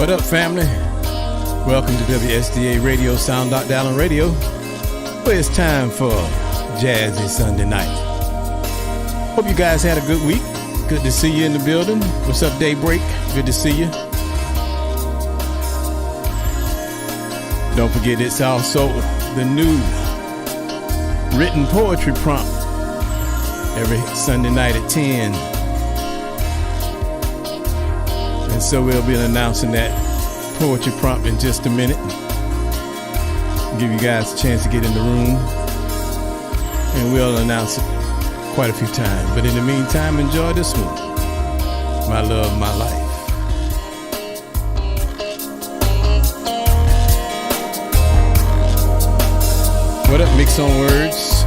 What up, family? Welcome to WSDA Radio, Sound Dr. Allen Radio, where it's time for Jazzy Sunday night. Hope you guys had a good week. Good to see you in the building. What's up, Daybreak? Good to see you. Don't forget, it's also the new written poetry prompt every Sunday night at 10. And so we'll be announcing that poetry prompt in just a minute. Give you guys a chance to get in the room. And we'll announce it quite a few times. But in the meantime, enjoy this one. My Love, My Life. What up, Mix on Words?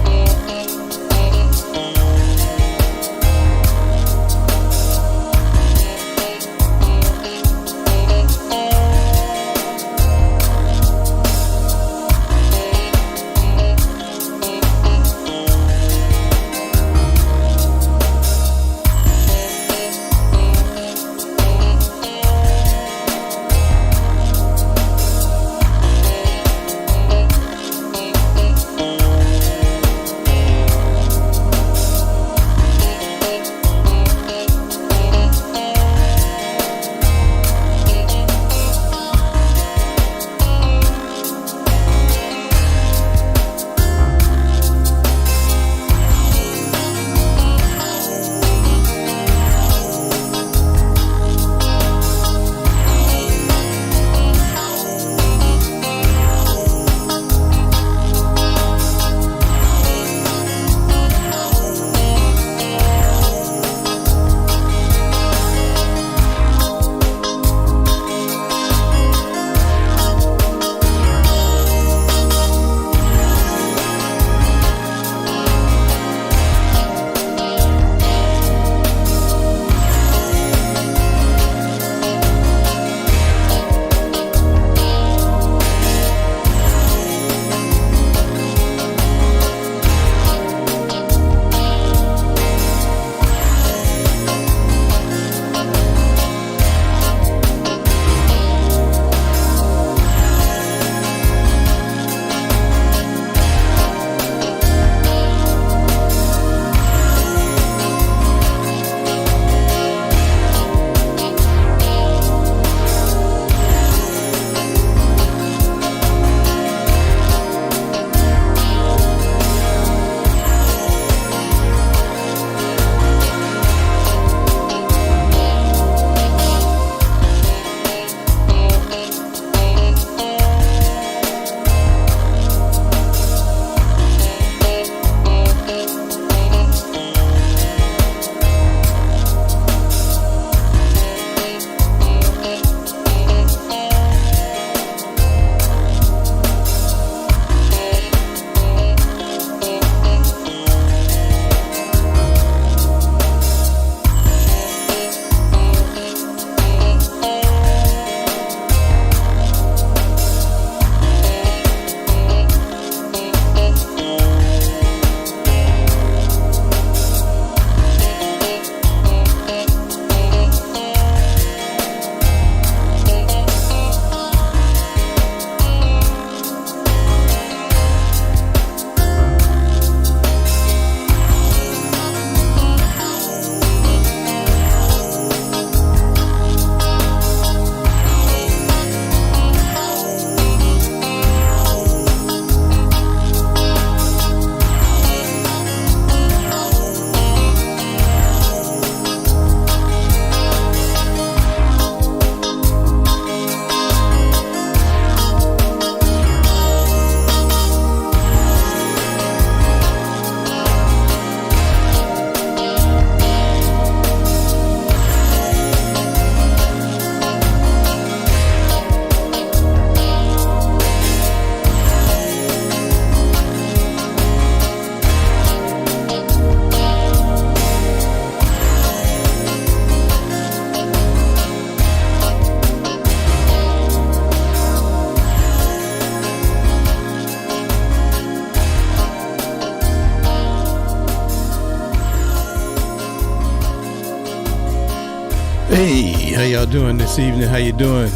How y'all doing this evening? How you doing?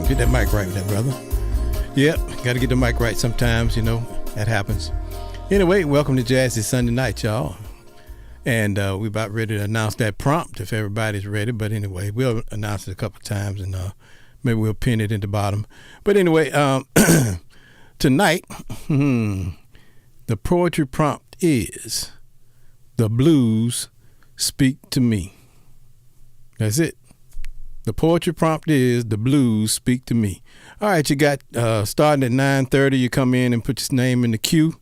Get that mic right there, brother. Yep, got to get the mic right sometimes, you know, that happens. Anyway, welcome to Jazzy Sunday night, y'all. And we're about ready to announce that prompt if everybody's ready. But anyway, we'll announce it a couple times and maybe we'll pin it in the bottom. But anyway, tonight, the poetry prompt is "The Blues Speak to Me." That's it. The poetry prompt is "The Blues Speak to Me." All right, you got starting at 9:30. You come in and put your name in the queue.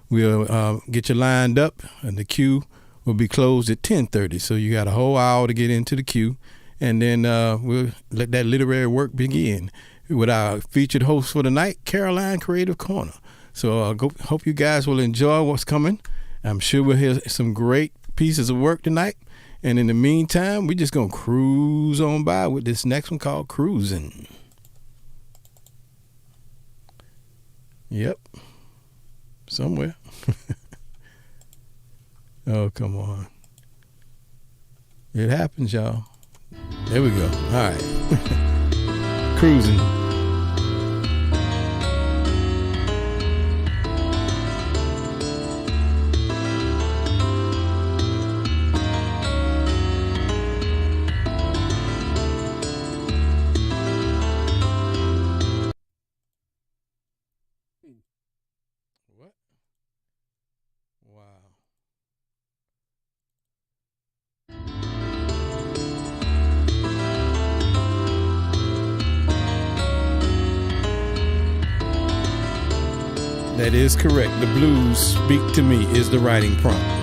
We'll get you lined up, and the queue will be closed at 10:30. So you got a whole hour to get into the queue, and then we'll let that literary work begin with our featured host for the night, Caroline Creative Corner. So hope you guys will enjoy what's coming. I'm sure we'll hear some great pieces of work tonight. And in the meantime, we're just going to cruise on by with this next one called Cruising. Yep. Somewhere. Oh, come on. It happens, y'all. There we go. All right. Cruising. What? Wow. That is correct. The Blues Speak to Me is the writing prompt.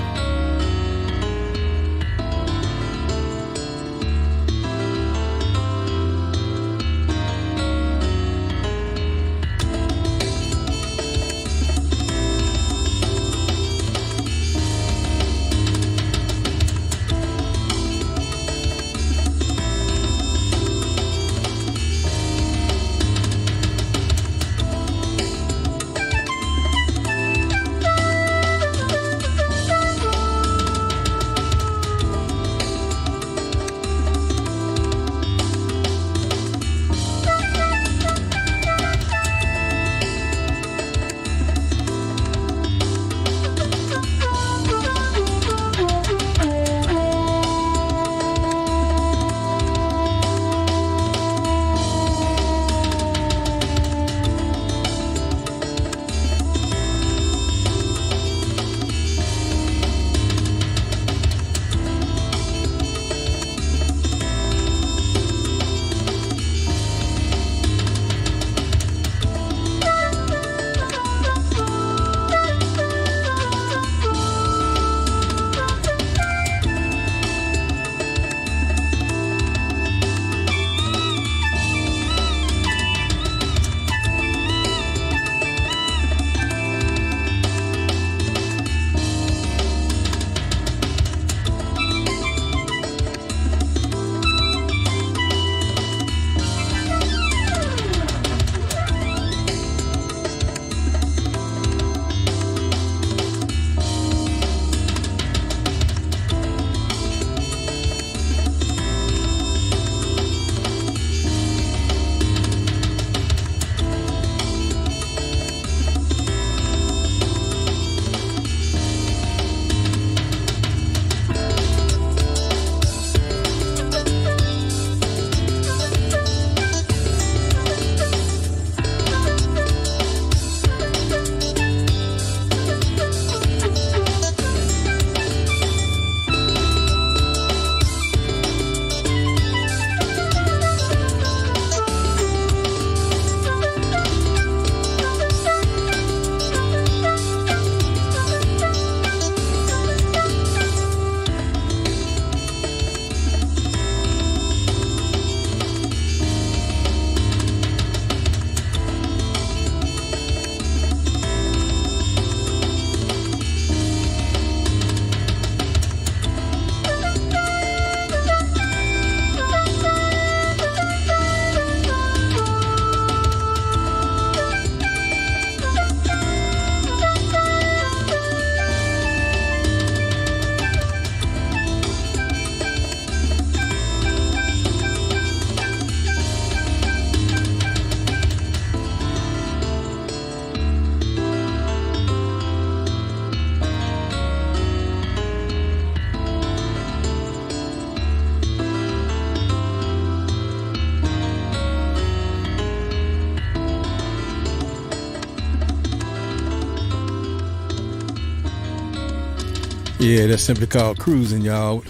Yeah, that's simply called cruising, y'all.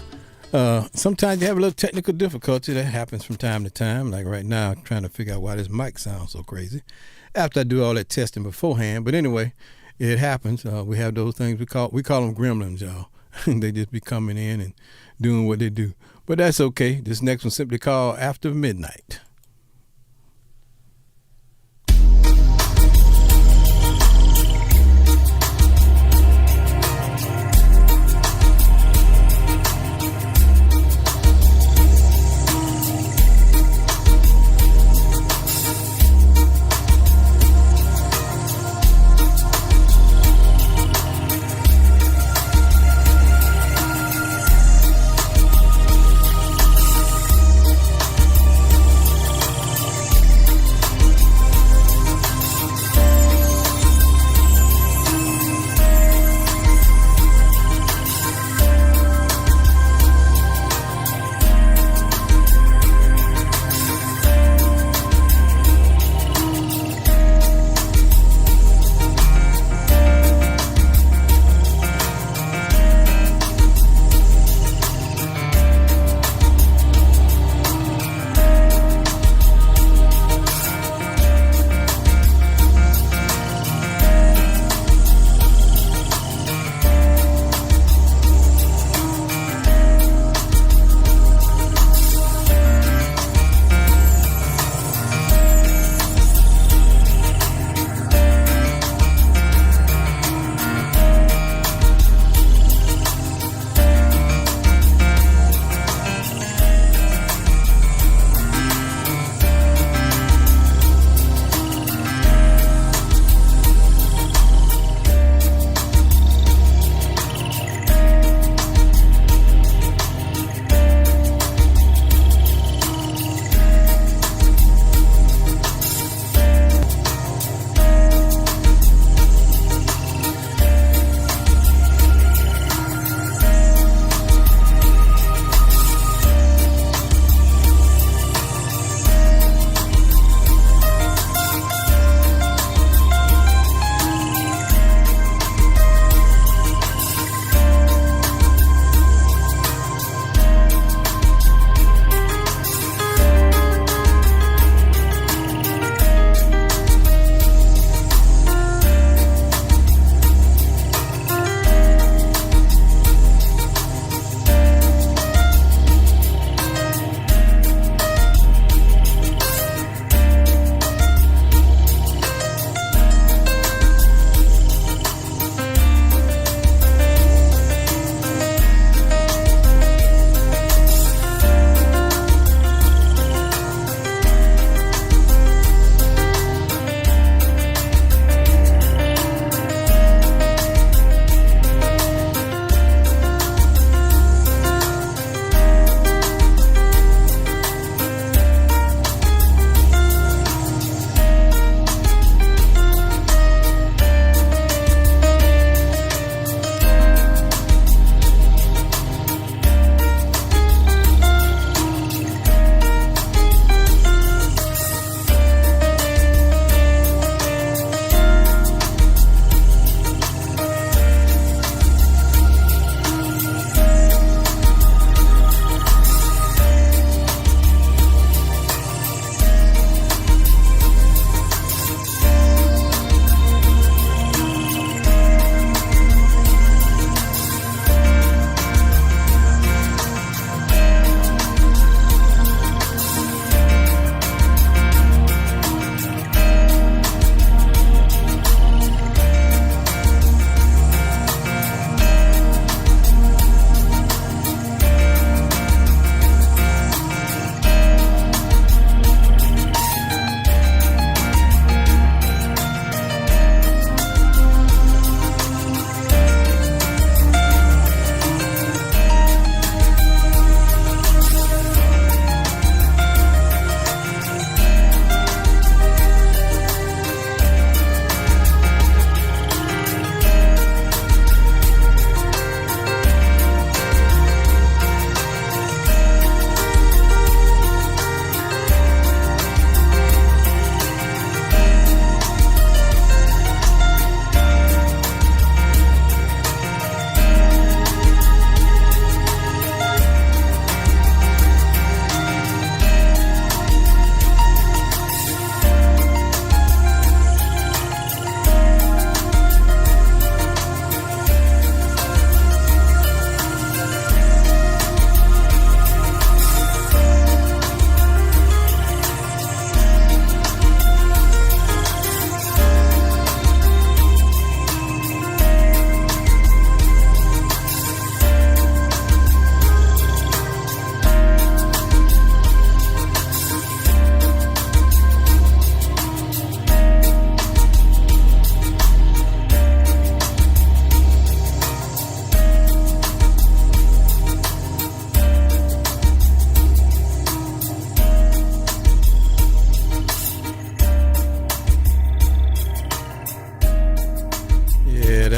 Sometimes you have a little technical difficulty that happens from time to time. Like right now, I'm trying to figure out why this mic sounds so crazy after I do all that testing beforehand. But anyway, it happens. We have those things we call them gremlins, y'all. They just be coming in and doing what they do. But that's okay. This next one simply called After Midnight.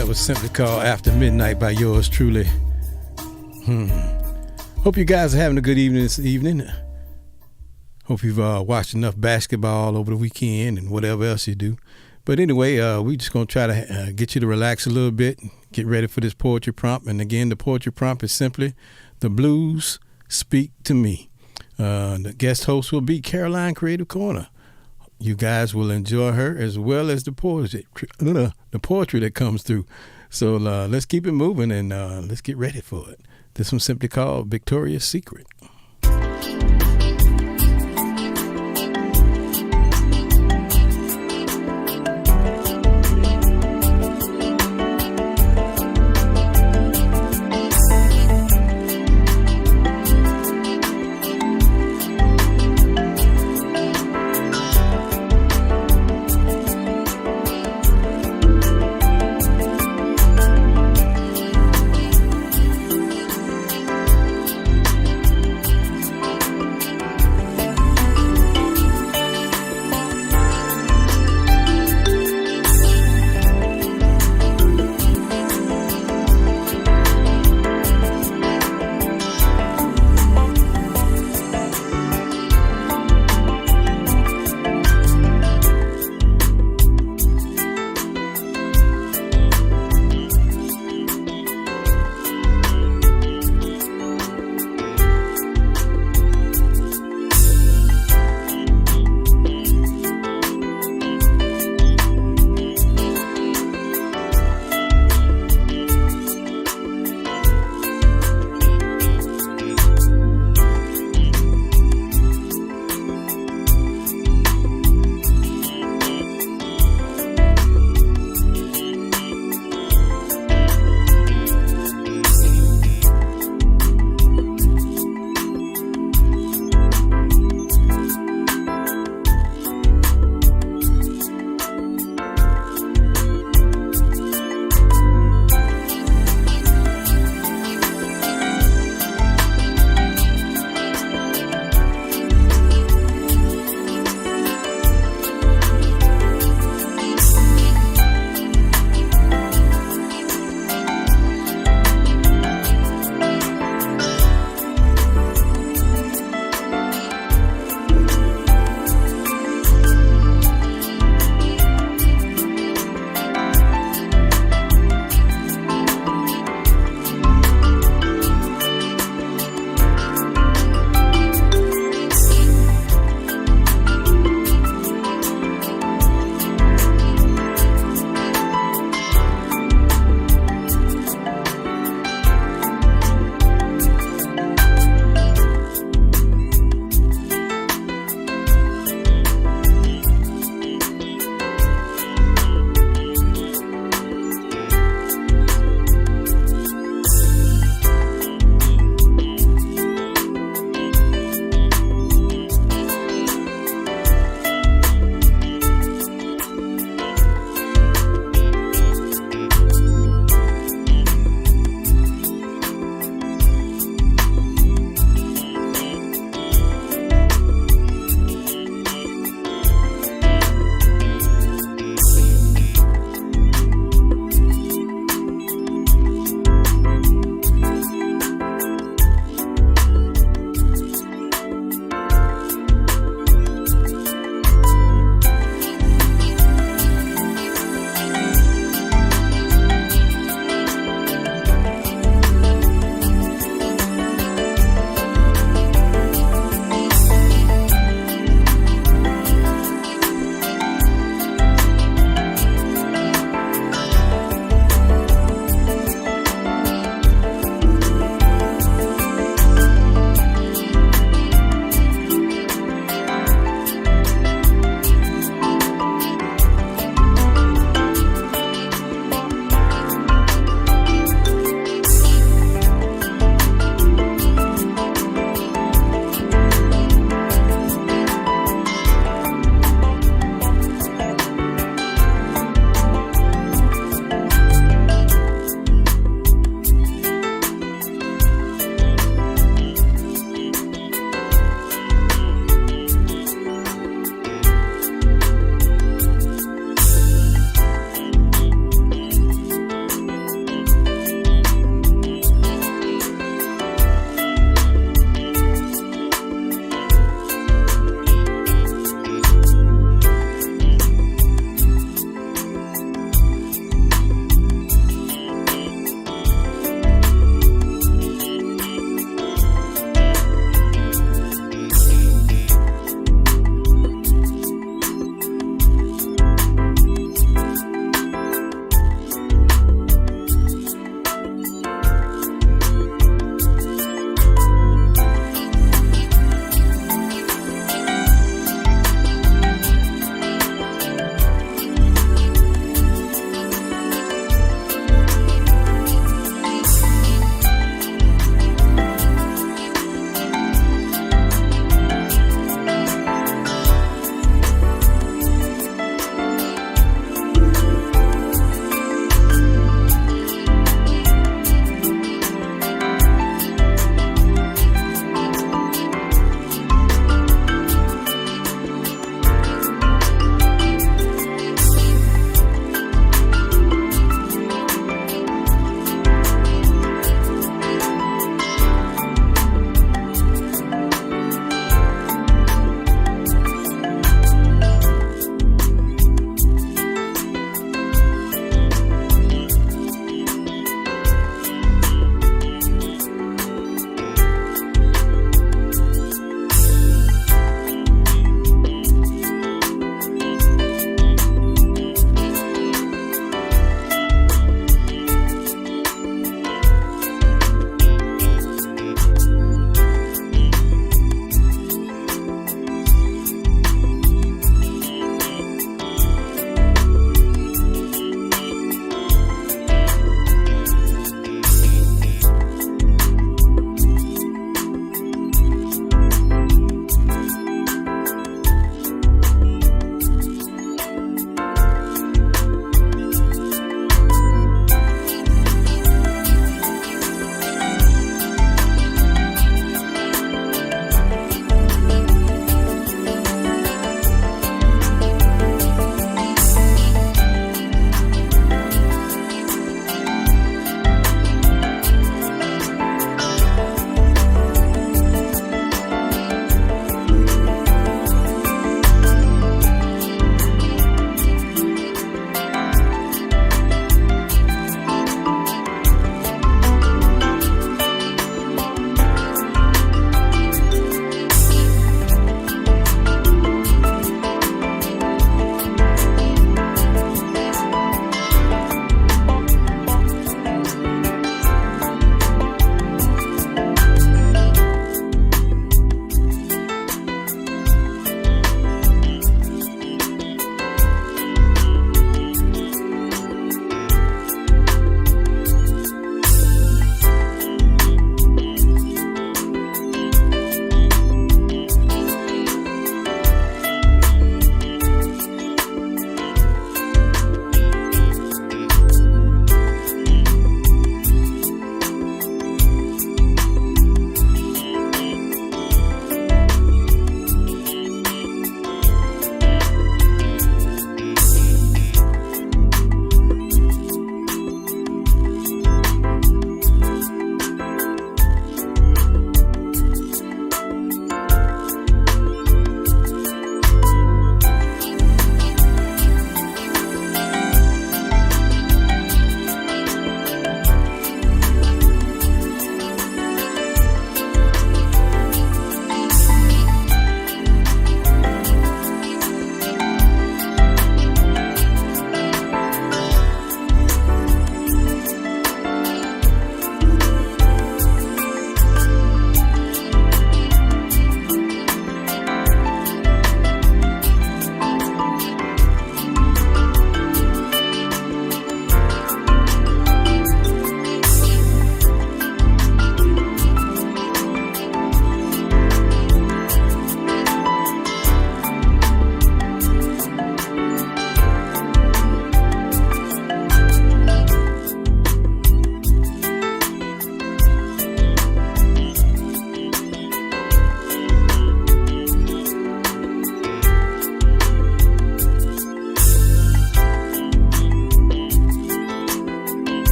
That was simply called After Midnight by yours truly. Hope you guys are having a good evening this evening. Hope you've watched enough basketball over the weekend and whatever else you do. But anyway, we're just going to try to get you to relax a little bit, get ready for this poetry prompt. And again, the poetry prompt is simply, "The Blues Speak to Me." The guest host will be Caroline Creative Corner. You guys will enjoy her as well as the poetry that comes through. So let's keep it moving and let's get ready for it. This one's simply called Victoria's Secret.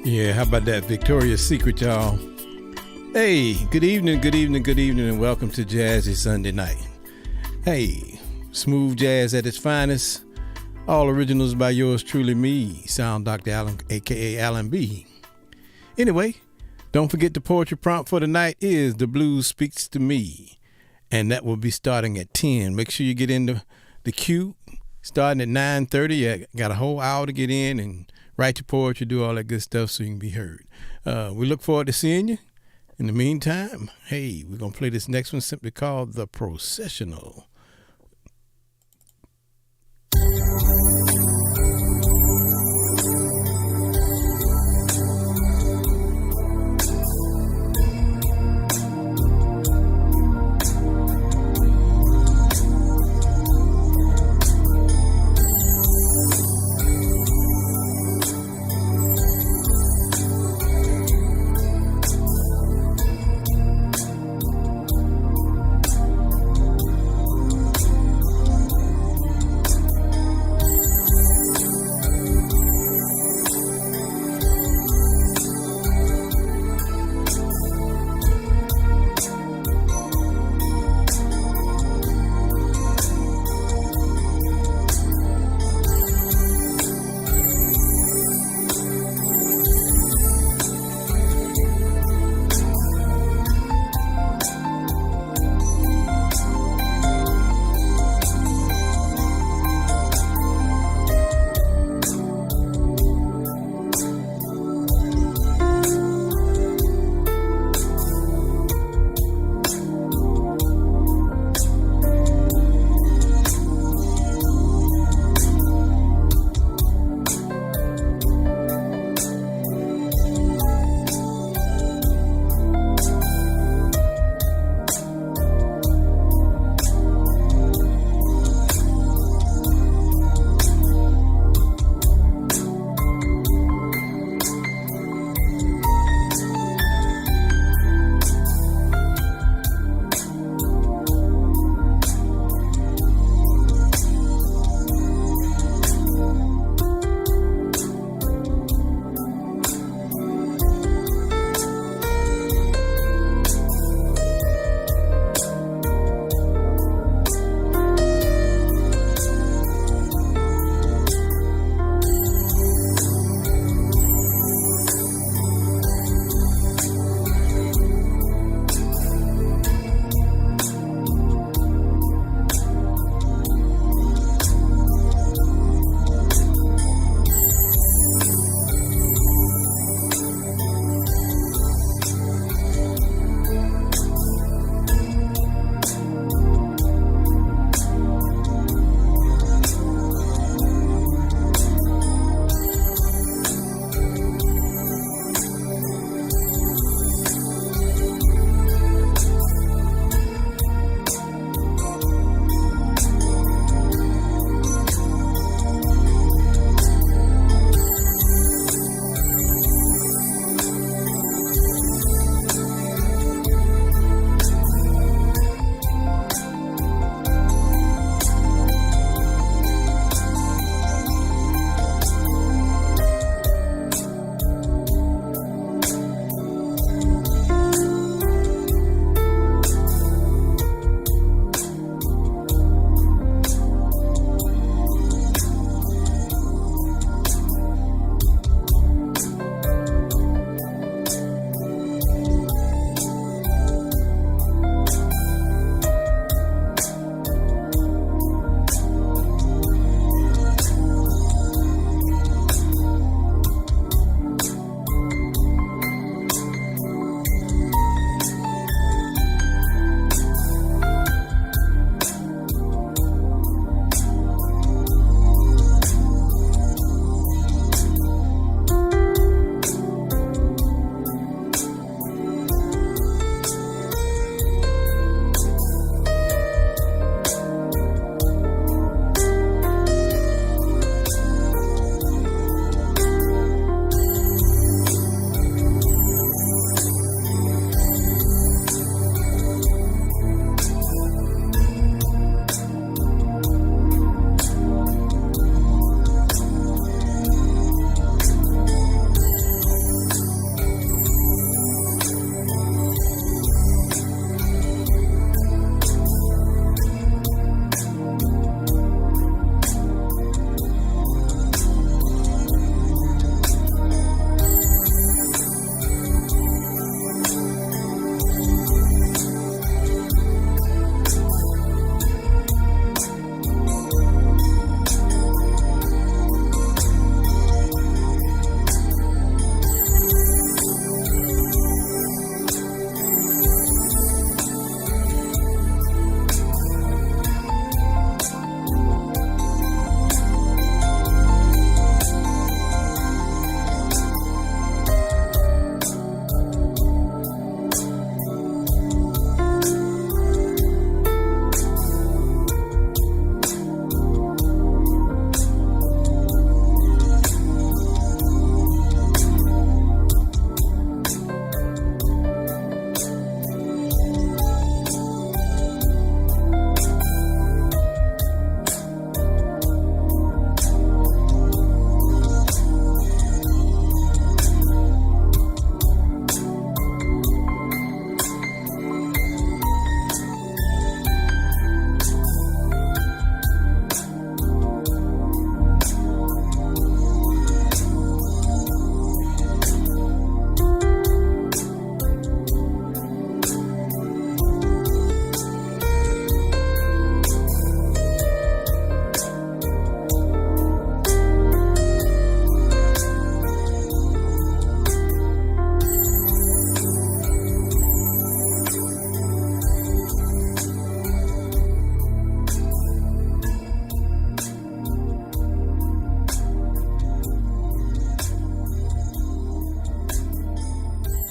Yeah, how about that? Victoria's Secret, y'all. Hey, good evening, and welcome to Jazzy Sunday Night. Hey, smooth jazz at its finest. All originals by yours truly, me, Sound Dr. Allen, a.k.a. Alan B. Anyway, don't forget the poetry prompt for tonight is The Blues Speaks to Me. And that will be starting at 10. Make sure you get in the queue. Starting at 9:30. You got a whole hour to get in and write your poetry, do all that good stuff so you can be heard. We look forward to seeing you. In the meantime, hey, we're going to play this next one simply called The Processional.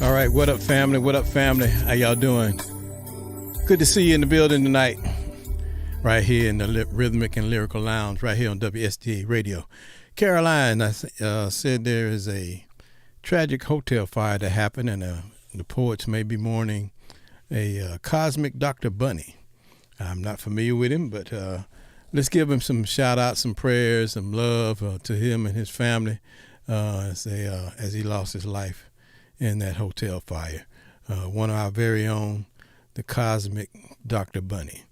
All right, what up, family? What up, family? How y'all doing? Good to see you in the building tonight. Right here in the Rhythmic and Lyrical Lounge, right here on WSTA Radio. Caroline, I said there is a tragic hotel fire that happened, and the poets may be mourning a cosmic Dr. Bunny. I'm not familiar with him, but let's give him some shout-outs, some prayers, some love to him and his family as he lost his life in that hotel fire. One of our very own, the cosmic Dr. Bunny.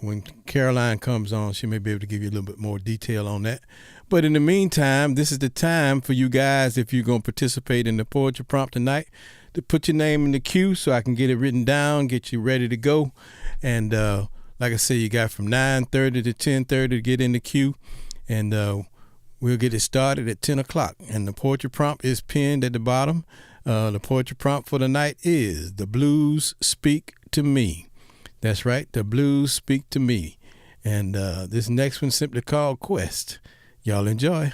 When Caroline comes on, she may be able to give you a little bit more detail on that. But in the meantime, this is the time for you guys, if you're going to participate in the poetry prompt tonight, to put your name in the queue so I can get it written down, get you ready to go. And like I said, you got from 9:30 to 10:30 to get in the queue. And we'll get it started at 10 o'clock. And the poetry prompt is pinned at the bottom. The poetry prompt for the night is "The Blues Speak to Me." That's right, the blues speak to me. And this next one's simply called Quest. Y'all enjoy.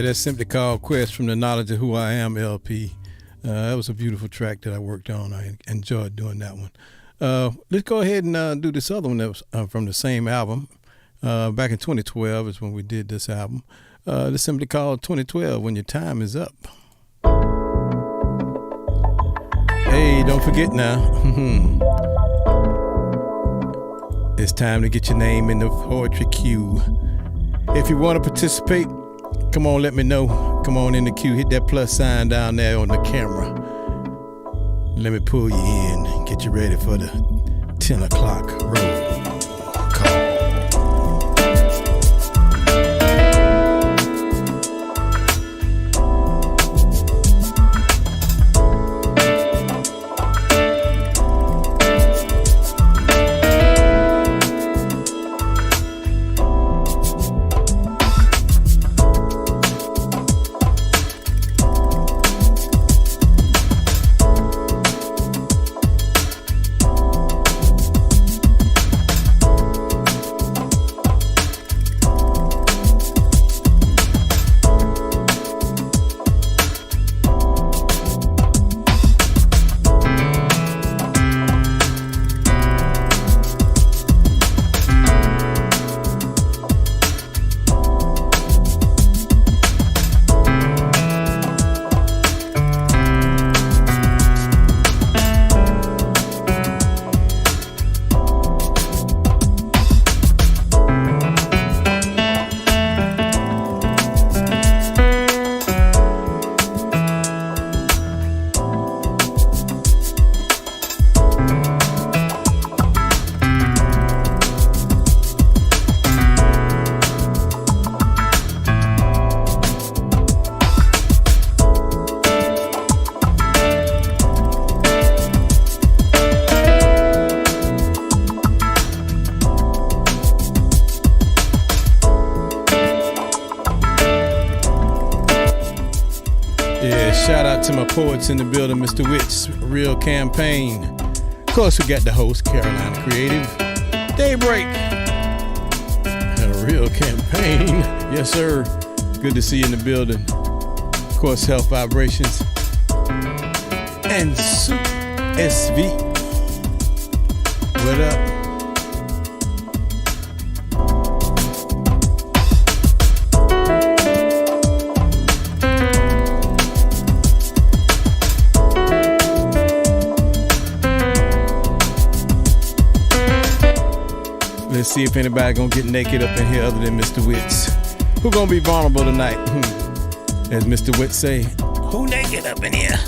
that's simply called Quest from the Knowledge of Who I Am LP. That was a beautiful track that I worked on. I enjoyed doing that one. Let's go ahead and do this other one that was from the same album. Back in 2012 is when we did this album. It's simply called 2012, When Your Time Is Up. Hey, don't forget now. It's time to get your name in the poetry queue. If you want to participate, come on, let me know. Come on in the queue. Hit that plus sign down there on the camera. Let me pull you in and get you ready for the 10 o'clock roll call. To my poets in the building, Mr. Witt's Real Campaign. Of course, we got the host, Carolina Creative. Daybreak. A Real Campaign. Yes, sir. Good to see you in the building. Of course, Health Vibrations. And Soup SV. What up? Let's see if anybody gonna get naked up in here other than Mr. Witts. Who gonna be vulnerable tonight? As Mr. Witts say, who naked up in here?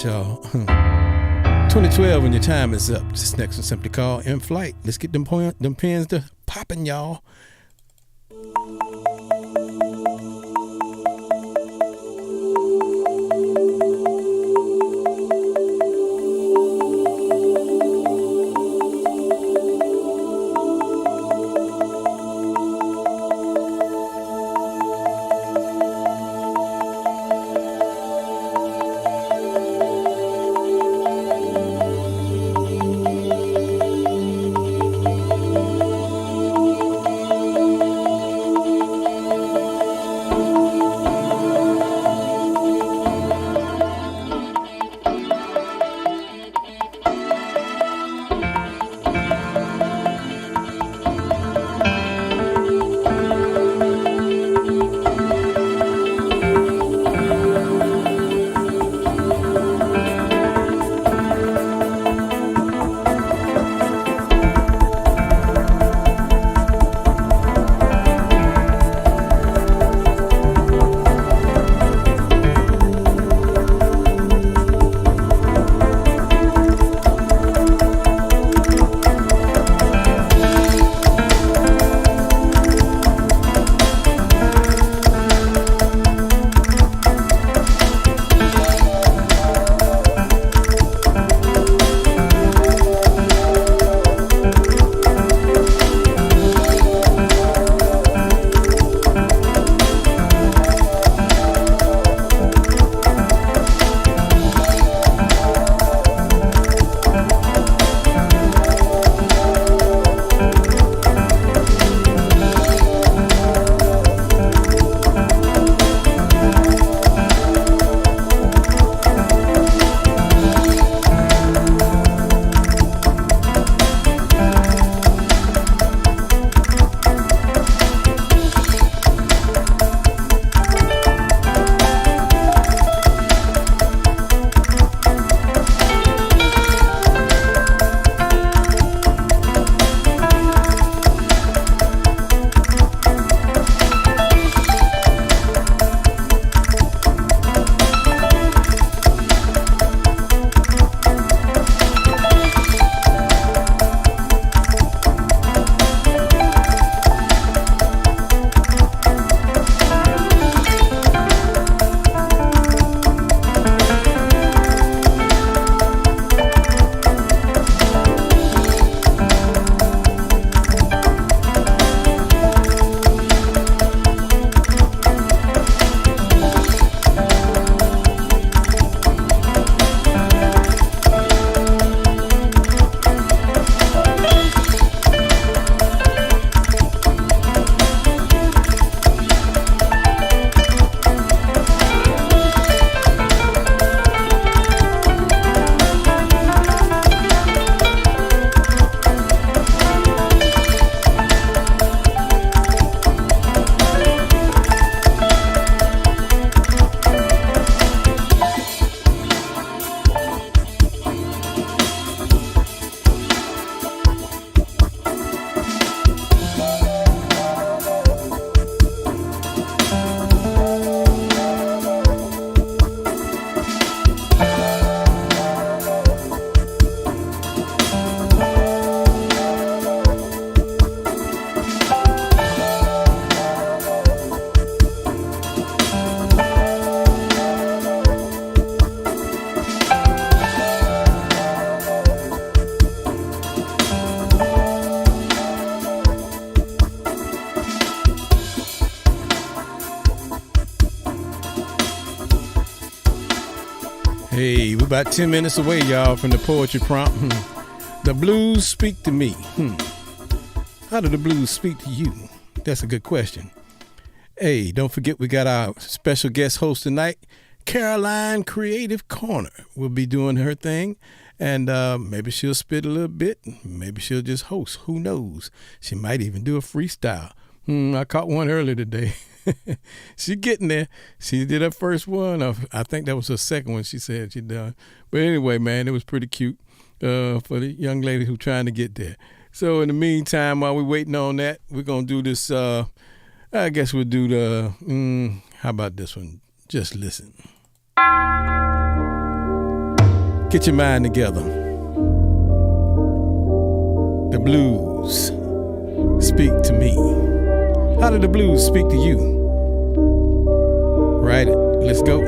Y'all. 2012, When Your Time Is Up. This next one simply called In Flight. Let's get them pins to popping, y'all. about 10 minutes away, y'all, from the poetry prompt. The blues speak to me. How do the blues speak to you? That's a good question. Hey, don't forget we got our special guest host tonight, Caroline Creative Corner. Will be doing her thing, and maybe she'll spit a little bit. Maybe she'll just host. Who knows? She might even do a freestyle. I caught one earlier today. She getting there. She did her first one. I think that was her second one she said she done. But anyway, man, it was pretty cute for the young lady who's trying to get there. So in the meantime, while we're waiting on that, we're going to do this. I guess we'll do the, how about this one? Just listen. Get your mind together. The blues speak to me. How do the blues speak to you? Write it. Let's go.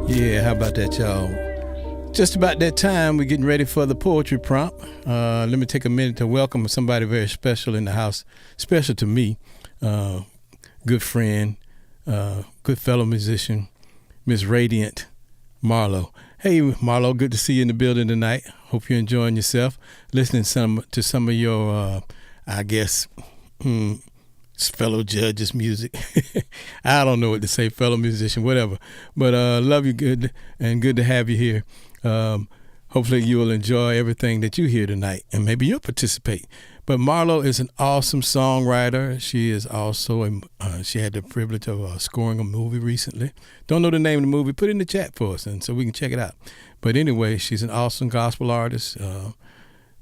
Yeah, how about that, y'all? Just about that time, we're getting ready for the poetry prompt. Let me take a minute to welcome somebody very special in the house, special to me, good friend, good fellow musician, Miss Radiant Marlo. Hey, Marlo, good to see you in the building tonight. Hope you're enjoying yourself, listening to some of your, I guess, fellow judges' music. I don't know what to say, fellow musician, whatever. But love you, good, and good to have you here. Hopefully you will enjoy everything that you hear tonight, and maybe you'll participate. But Marlo is an awesome songwriter. She is also, she had the privilege of scoring a movie recently. Don't know the name of the movie, put it in the chat for us, and so we can check it out. But anyway, she's an awesome gospel artist,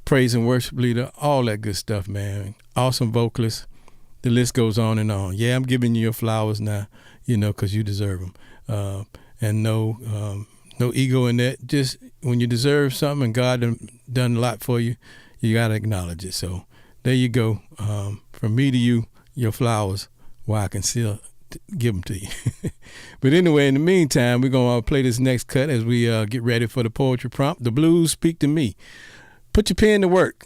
praise and worship leader, all that good stuff, man. Awesome vocalist. The list goes on and on. Yeah, I'm giving you your flowers now, because you deserve them. And no ego in that. Just when you deserve something and God done a lot for you, you got to acknowledge it. So there you go. From me to you, your flowers, while I can still give them to you. But anyway, in the meantime, we're going to play this next cut as we get ready for the poetry prompt. The blues speak to me. Put your pen to work.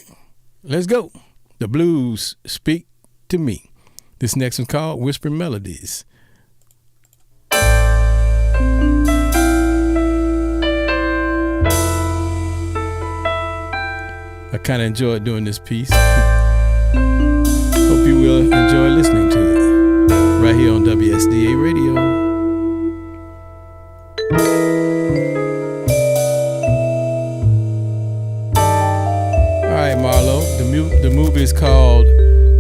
Let's go. The blues speak to me. This next one's called Whisper Melodies. I kind of enjoyed doing this piece. Hope you will enjoy listening to it right here on WSDA Radio. All right, Marlo. The movie is called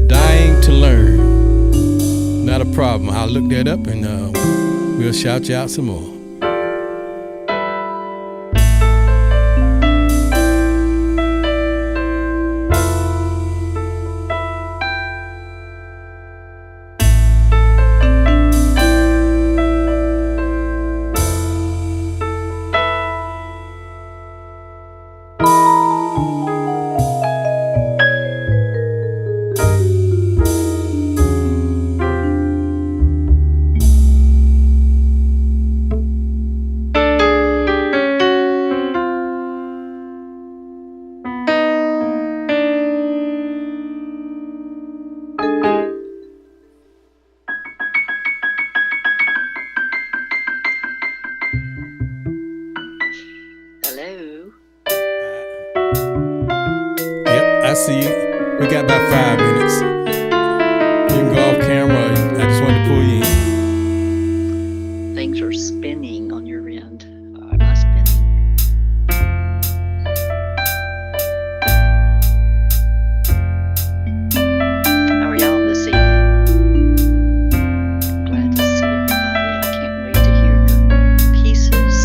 Dying to Learn. Not a problem. I'll look that up and we'll shout you out some more. I see you. We got about 5 minutes. You can go off camera. I just wanted to pull you in. Things are spinning on your end. Am I spinning? How are y'all this evening? Glad to see everybody. I can't wait to hear your pieces.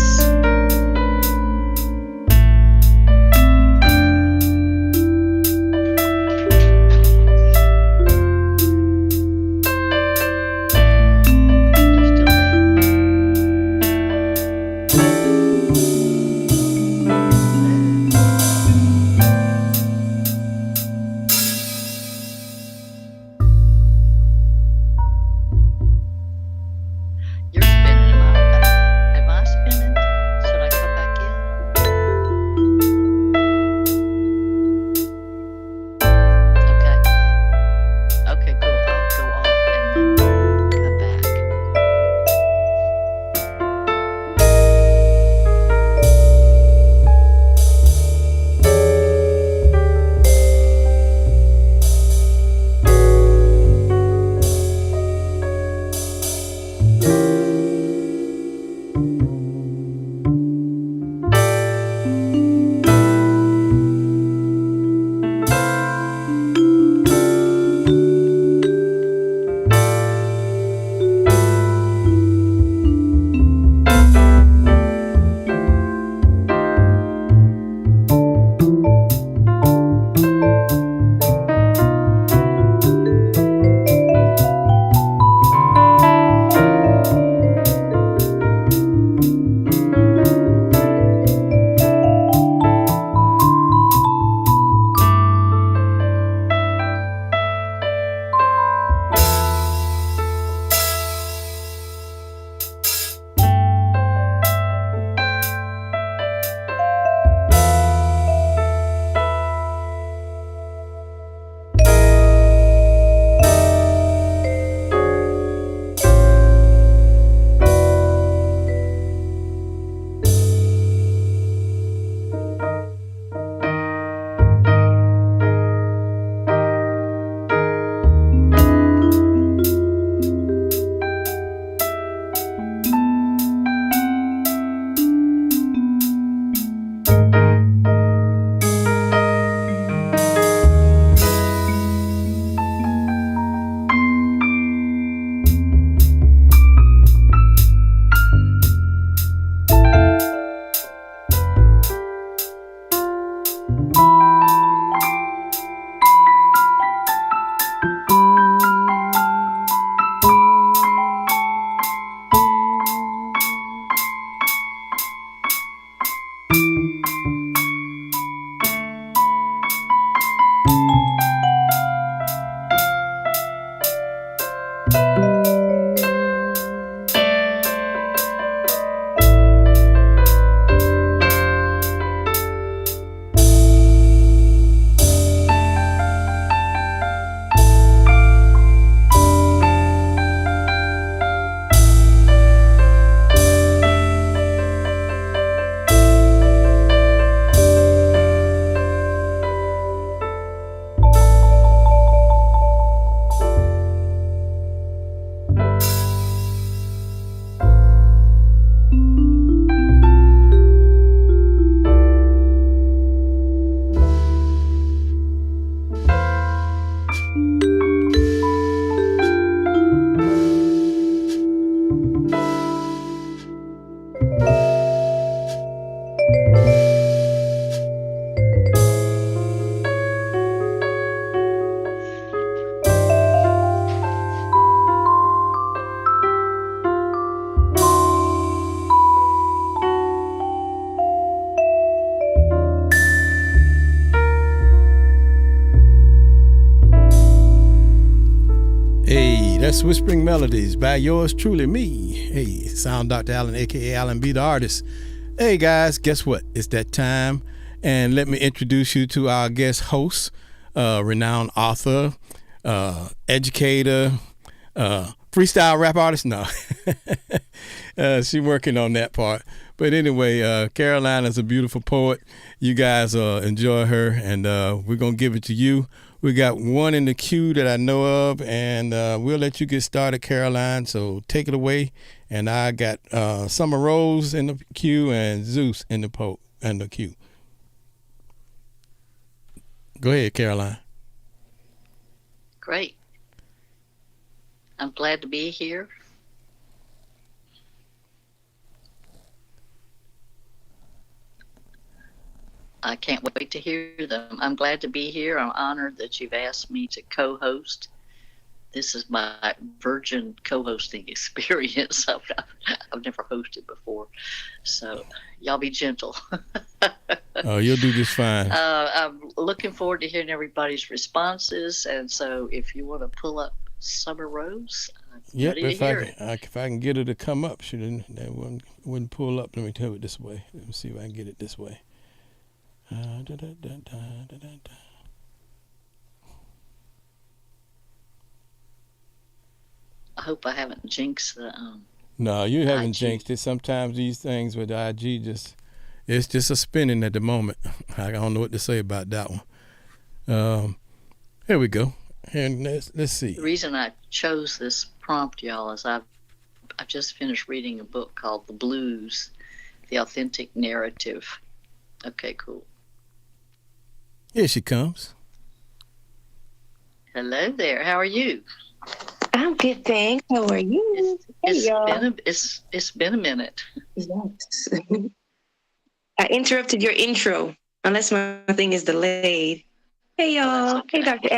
Yes, Whispering Melodies by yours truly, me. Hey, Sound Dr. Allen, a.k.a. Allen B. the Artist. Hey, guys, guess what? It's that time. And let me introduce you to our guest host, renowned author, educator, freestyle rap artist. No, she's working on that part. But anyway, Caroline is a beautiful poet. You guys enjoy her, and we're going to give it to you. We got one in the queue that I know of, and we'll let you get started, Caroline. So take it away. And I got Summer Rose in the queue and Zeus in the queue. Go ahead, Caroline. Great. I'm glad to be here. I can't wait to hear them. I'm glad to be here. I'm honored that you've asked me to co-host. This is my virgin co-hosting experience. I've never hosted before. So y'all be gentle. Oh, you'll do just fine. I'm looking forward to hearing everybody's responses. And so if you want to pull up Summer Rose, yep, if I can get her to come up, she wouldn't pull up. Let me tell it this way. Let me see if I can get it this way. I hope I haven't jinxed the No, you haven't IG. jinxed it. Sometimes these things with IG it's just a spinning at the moment. I don't know what to say about that one. Here we go. And let's see. The reason I chose this prompt, y'all, is I've just finished reading a book called The Blues, The Authentic Narrative. Okay, cool. Here she comes. Hello there. How are you? I'm good, thanks. How are you? It's been a minute. Yes. I interrupted your intro, unless my thing is delayed. Hey, y'all. Okay. Hey, Dr.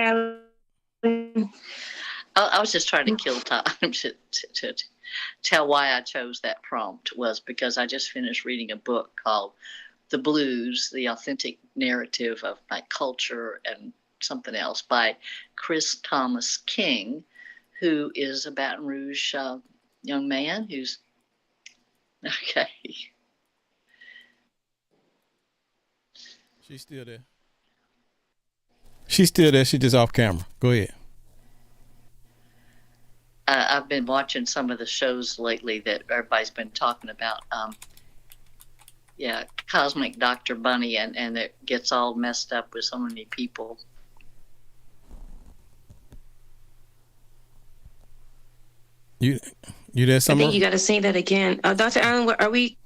Allen. I was just trying to kill time to tell why I chose that prompt was because I just finished reading a book called The Blues, The Authentic Narrative of My Culture and something else by Chris Thomas King, who is a Baton Rouge young man who's okay. She's still there. She's still there. She's just off camera. Go ahead. I've been watching some of the shows lately that everybody's been talking about. Cosmic Dr. Bunny, and it gets all messed up with so many people. You there, Summer? I think you got to say that again. Dr. Allen, are we,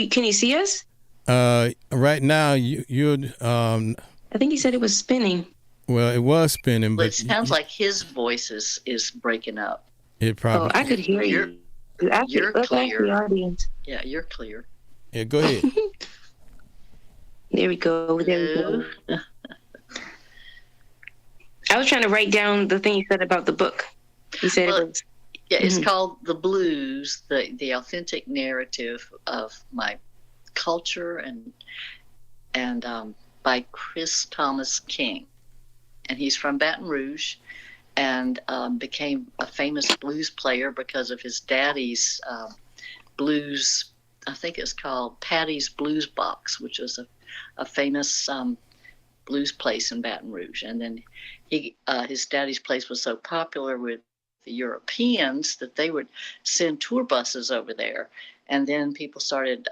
can you see us? Right now, you're. I think he said it was spinning. Well, it was spinning, but it sounds like his voice is breaking up. It probably. Oh, I could hear you. You're clear. The audience. Yeah, you're clear. Yeah, go ahead. There we go. I was trying to write down the thing you said about the book. You said it was. Yeah, it's called The Blues, the authentic narrative of my culture, and by Chris Thomas King, and he's from Baton Rouge, and became a famous blues player because of his daddy's blues. I think it's called Patty's Blues Box, which was a famous blues place in Baton Rouge, and then his daddy's place was so popular with the Europeans that they would send tour buses over there, and then people started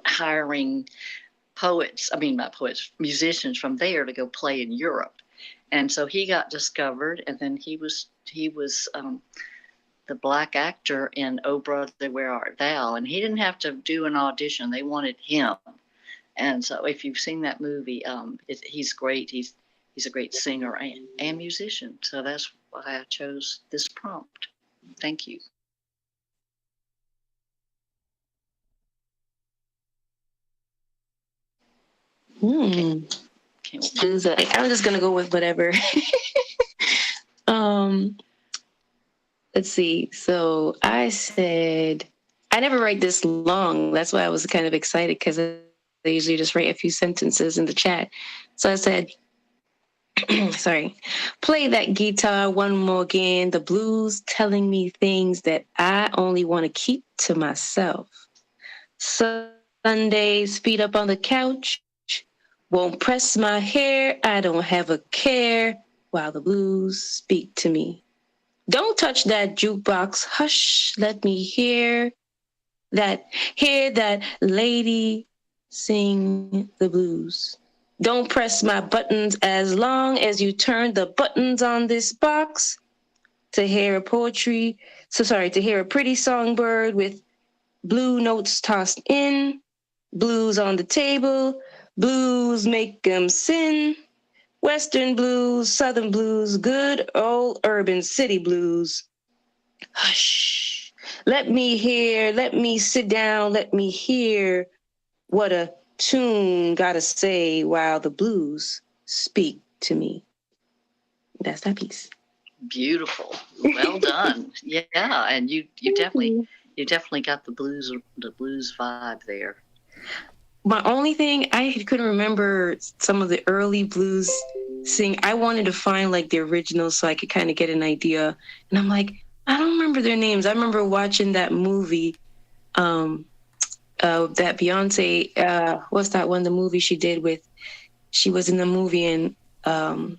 hiring musicians from there to go play in Europe, and so he got discovered, and then he was the black actor in Oh Brother Where Art Thou, and he didn't have to do an audition; they wanted him, and so if you've seen that movie, he's great. He's a great singer and musician. So that's why I chose this prompt. Thank you. I was just going to go with whatever. Let's see. So I said, I never write this long. That's why I was kind of excited because I usually just write a few sentences in the chat. So I said, sorry, play that guitar one more again. The blues telling me things that I only want to keep to myself. Sundays, feet up on the couch, won't press my hair. I don't have a care while the blues speak to me. Don't touch that jukebox. Hush, let me hear that lady sing the blues. Don't press my buttons as long as you turn the buttons on this box to hear a to hear a pretty songbird with blue notes tossed in, blues on the table, blues make 'em sin. Western blues, Southern blues, good old urban city blues. Hush. Let me sit down, let me hear what a tune gotta say while the blues speak to me. That's that piece. Beautiful. Well done. Yeah, and you definitely got the blues vibe there. My only thing, I couldn't remember some of the early blues sing. I wanted to find like the originals so I could kind of get an idea. And I'm like, I don't remember their names. I remember watching that movie, that Beyonce, what's that one, the movie she did she was in the movie and, well,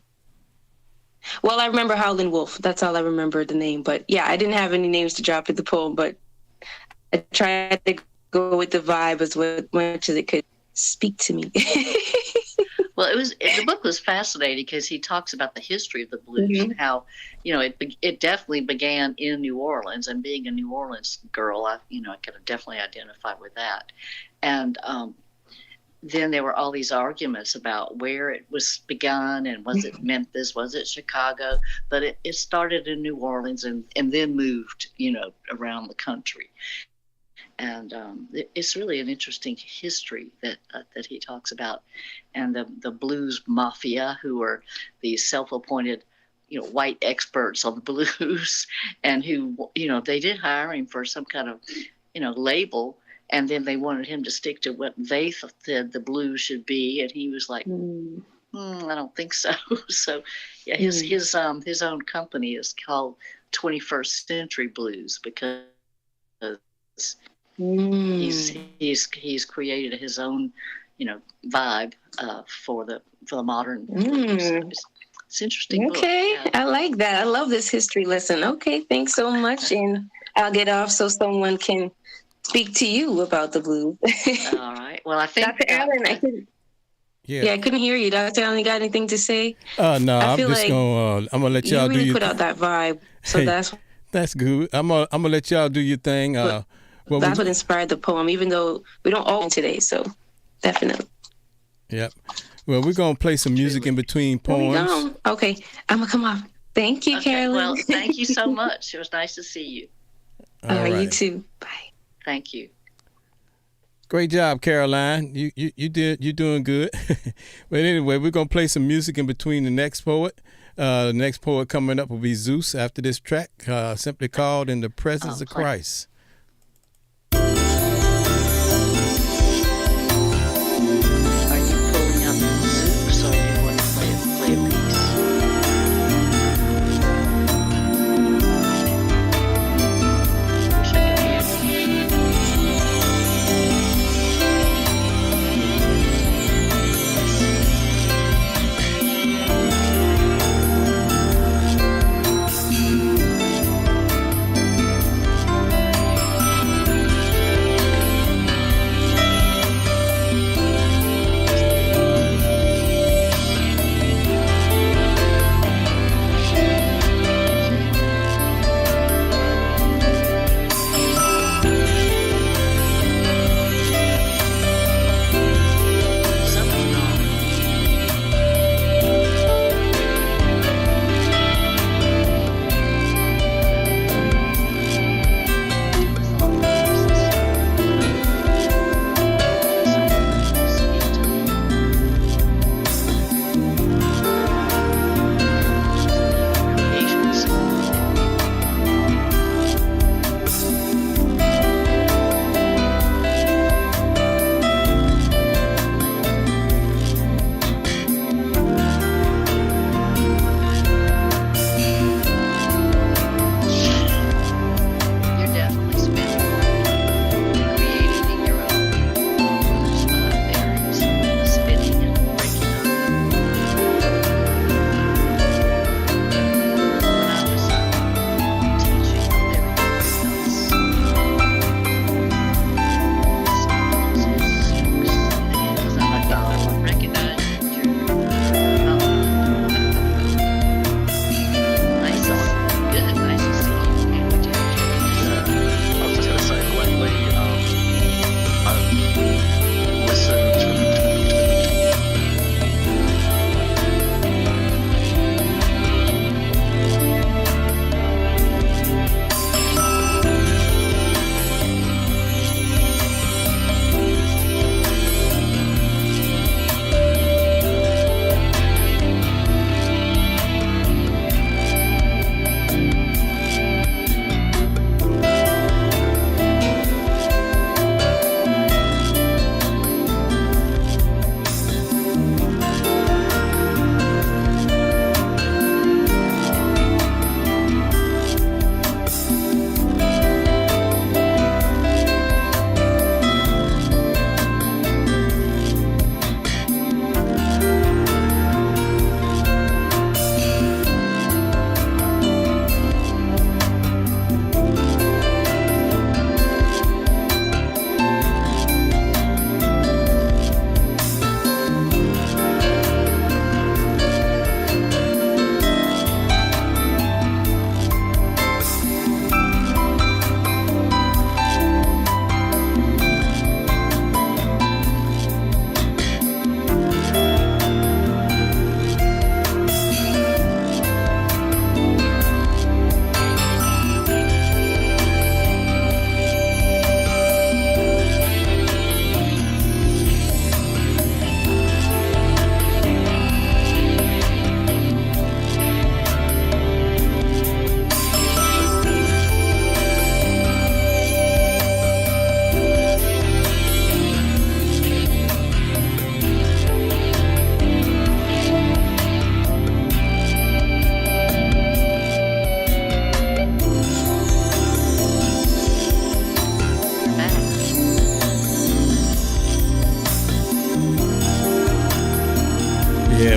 I remember Howlin' Wolf. That's all I remember the name. But yeah, I didn't have any names to drop in the poem, but I tried to go with the vibe as much as it could speak to me. Well, the book was fascinating because he talks about the history of the blues and how, it definitely began in New Orleans, and being a New Orleans girl, I could have definitely identified with that. And then there were all these arguments about where it was begun and was it Memphis, was it Chicago? But it started in New Orleans and then moved, around the country. And it's really an interesting history that he talks about, and the blues mafia, who are these self-appointed, white experts on the blues, and who they did hire him for some kind of label, and then they wanted him to stick to what they said the blues should be, and he was like, I don't think so. So yeah, his own company is called 21st Century Blues because he's created his own vibe for the modern blues. It's interesting. Okay, book. Yeah. I like that. I love this history lesson. Okay, thanks so much, and I'll get off so someone can speak to you about the blues. All right. Well, I think Dr. Allen, I couldn't hear you. Dr. Allen, you got anything to say? No, I'm just like I'm gonna let y'all really do your put out that vibe. So that's good. I'm gonna let y'all do your thing. That's what inspired the poem, even though we don't all today. So definitely. Yep. Well, we're gonna play some music in between poems. Okay, I'm gonna come off. Thank you, Carolyn. Well, thank you so much. It was nice to see you. All right, you too. Bye. Thank you. Great job, Caroline. You're doing good. But anyway, we're gonna play some music in between the next poet. The next poet coming up will be Zeus after this track, simply called "In the Presence of Christ." In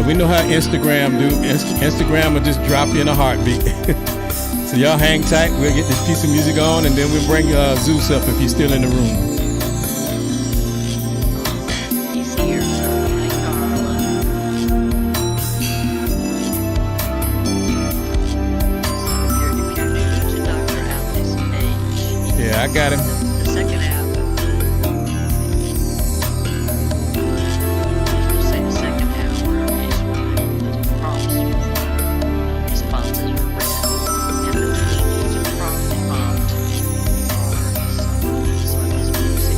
Yeah, we know how Instagram do. Instagram will just drop you in a heartbeat. So y'all hang tight. We'll get this piece of music on, and then we'll bring Zeus up if he's still in the room. He's here. Hi, Carla. If you're new to Dr. Allen's page, Yeah, I got him. the second album. We'll say the second hour is when the prompts, responses are read, and the themes are prompt are some of his music.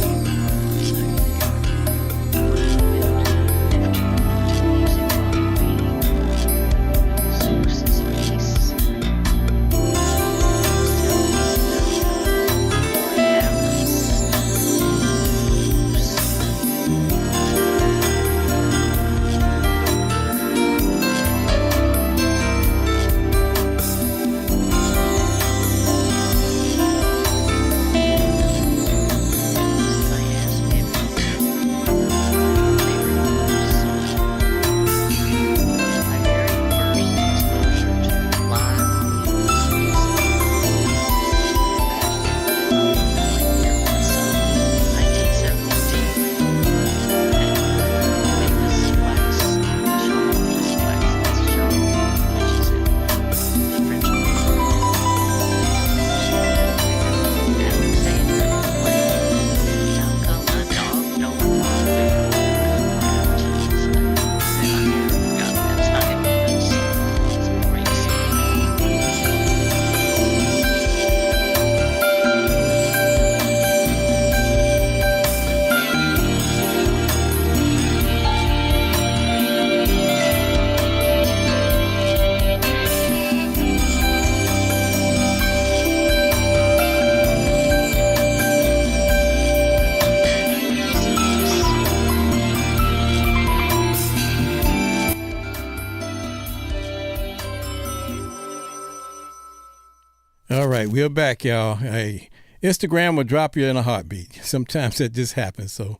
All right, we're back, y'all. Hey, Instagram will drop you in a heartbeat. Sometimes that just happens. So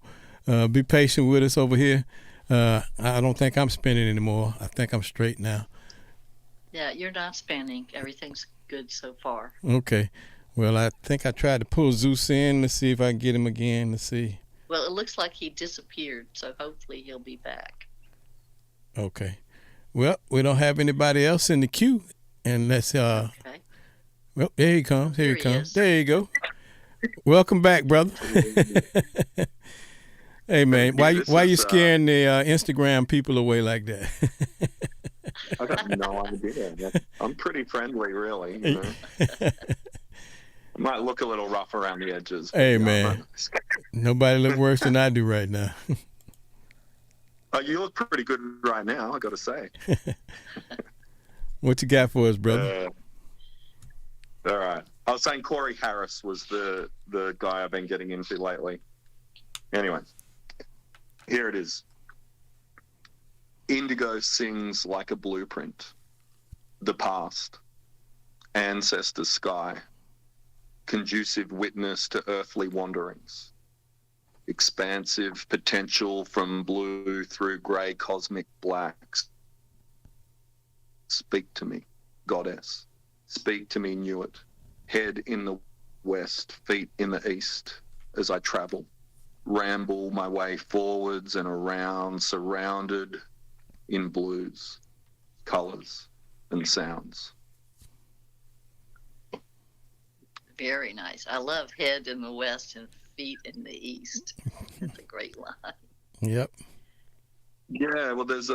be patient with us over here. I don't think I'm spinning anymore. I think I'm straight now. Yeah, you're not spinning. Everything's good so far. Okay. Well, I think I tried to pull Zeus in. Let's see if I can get him again. Let's see. Well, it looks like he disappeared, so hopefully he'll be back. Okay. Well, we don't have anybody else in the queue. And let's Okay. well, there he comes. Here he There he comes. is. There you go. Welcome back, brother. Hey man, why you scaring the Instagram people away like that? I got no idea. I'm pretty friendly, really. You know? I might look a little rough around the edges. Hey man, nobody look worse than I do right now. You look pretty good right now, I got to say. What you got for us, brother? All right. I was saying Corey Harris was the guy I've been getting into lately. Anyway, here it is. Indigo sings like a blueprint. The past. Ancestor sky. Conducive witness to earthly wanderings. Expansive potential from blue through grey cosmic blacks. Speak to me, goddess. Speak to me, Nuit. Head in the west, feet in the east, as I travel. Ramble my way forwards and around, surrounded in blues, colours, and sounds. Very nice. I love head in the west and feet in the east. That's a great line. Yep. Yeah, well, there's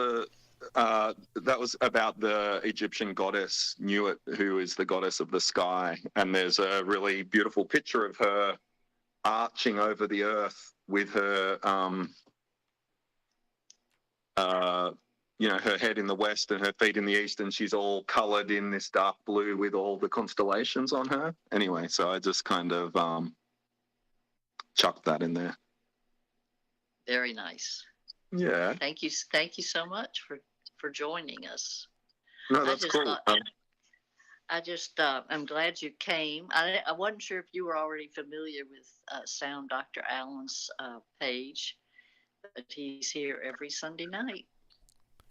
that was about the Egyptian goddess Nuit, who is the goddess of the sky. And there's a really beautiful picture of her arching over the earth with her, her head in the west and her feet in the east. And she's all colored in this dark blue with all the constellations on her. Anyway, so I just kind of chucked that in there. Very nice. Yeah. Thank you so much for joining us. No, that's cool. I'm glad you came. I wasn't sure if you were already familiar with Sound Dr. Allen's page, but he's here every Sunday night.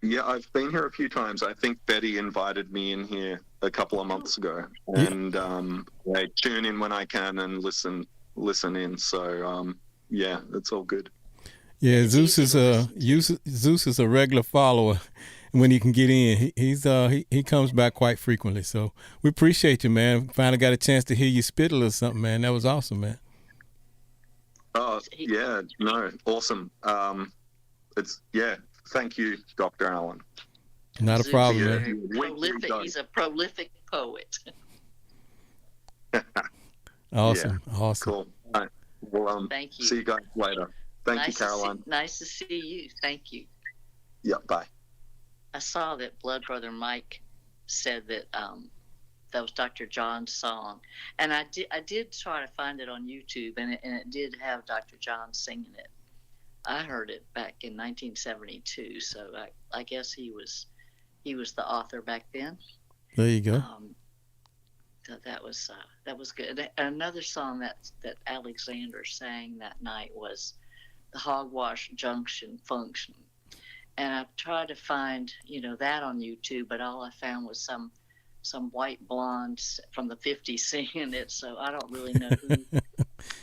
Yeah, I've been here a few times. I think Betty invited me in here a couple of months ago, and I tune in when I can and listen in. So yeah, it's all good. Yeah, Zeus is a regular follower. When he can get in, he comes back quite frequently. So we appreciate you, man. Finally got a chance to hear you spit a little something, man. That was awesome, man. Oh yeah, no, awesome. Thank you, Dr. Allen. Not a Zeus problem, is man. prolific. He's a prolific poet. Awesome, Yeah, awesome. cool. All right. Well, Thank you. See you guys later. Thank you, Caroline. Nice to see you. Thank you. Yeah, bye. I saw that Blood Brother Mike said that that was Dr. John's song, and I did try to find it on YouTube, and it did have Dr. John singing it. I heard it back in 1972, so I guess he was the author back then. There you go. So that was good. Another song that Alexander sang that night was the Hogwash Junction Function, and I tried to find that on YouTube, but all I found was some white blonde from the 50s singing it, so I don't really know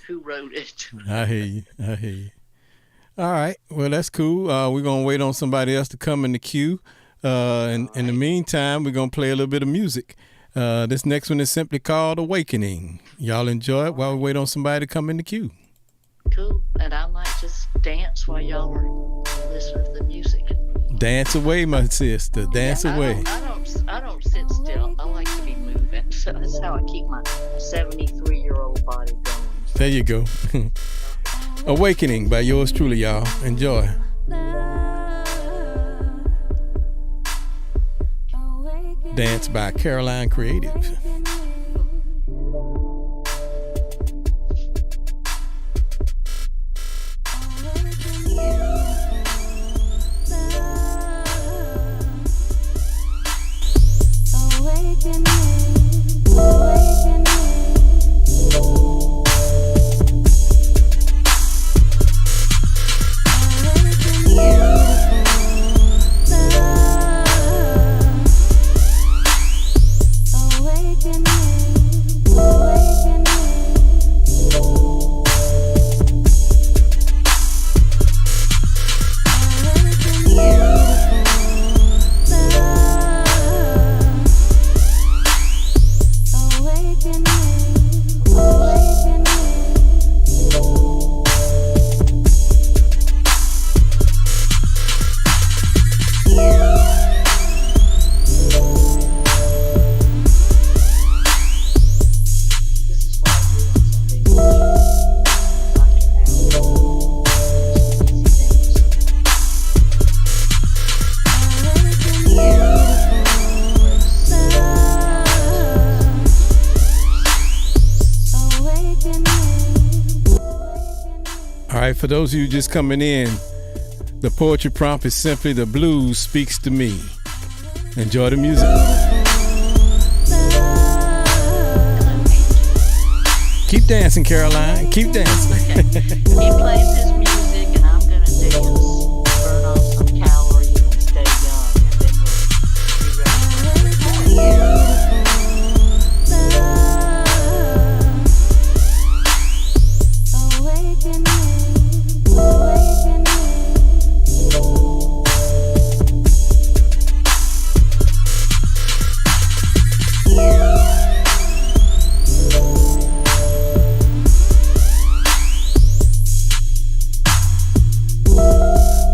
who wrote it. I hear you. All right. Well, that's cool. We're going to wait on somebody else to come in the queue. In the meantime, we're going to play a little bit of music. This next one is simply called Awakening. Y'all enjoy it while we wait on somebody to come in the queue. Cool. And I might just dance while y'all are listening to the music. Dance away, my sister. Dance away. I don't sit still. I like to be moving. So that's how I keep my 73-year-old body going. There you go. Awakening by yours truly, y'all. Enjoy. Dance by Caroline Creative. For those of you just coming in, the poetry prompt is simply "The Blues Speaks to Me." Enjoy the music. Keep dancing, Caroline. Keep dancing. He plays his music, and I'm gonna dance, burn off some calories, and stay young, and then we'll be ready for another party.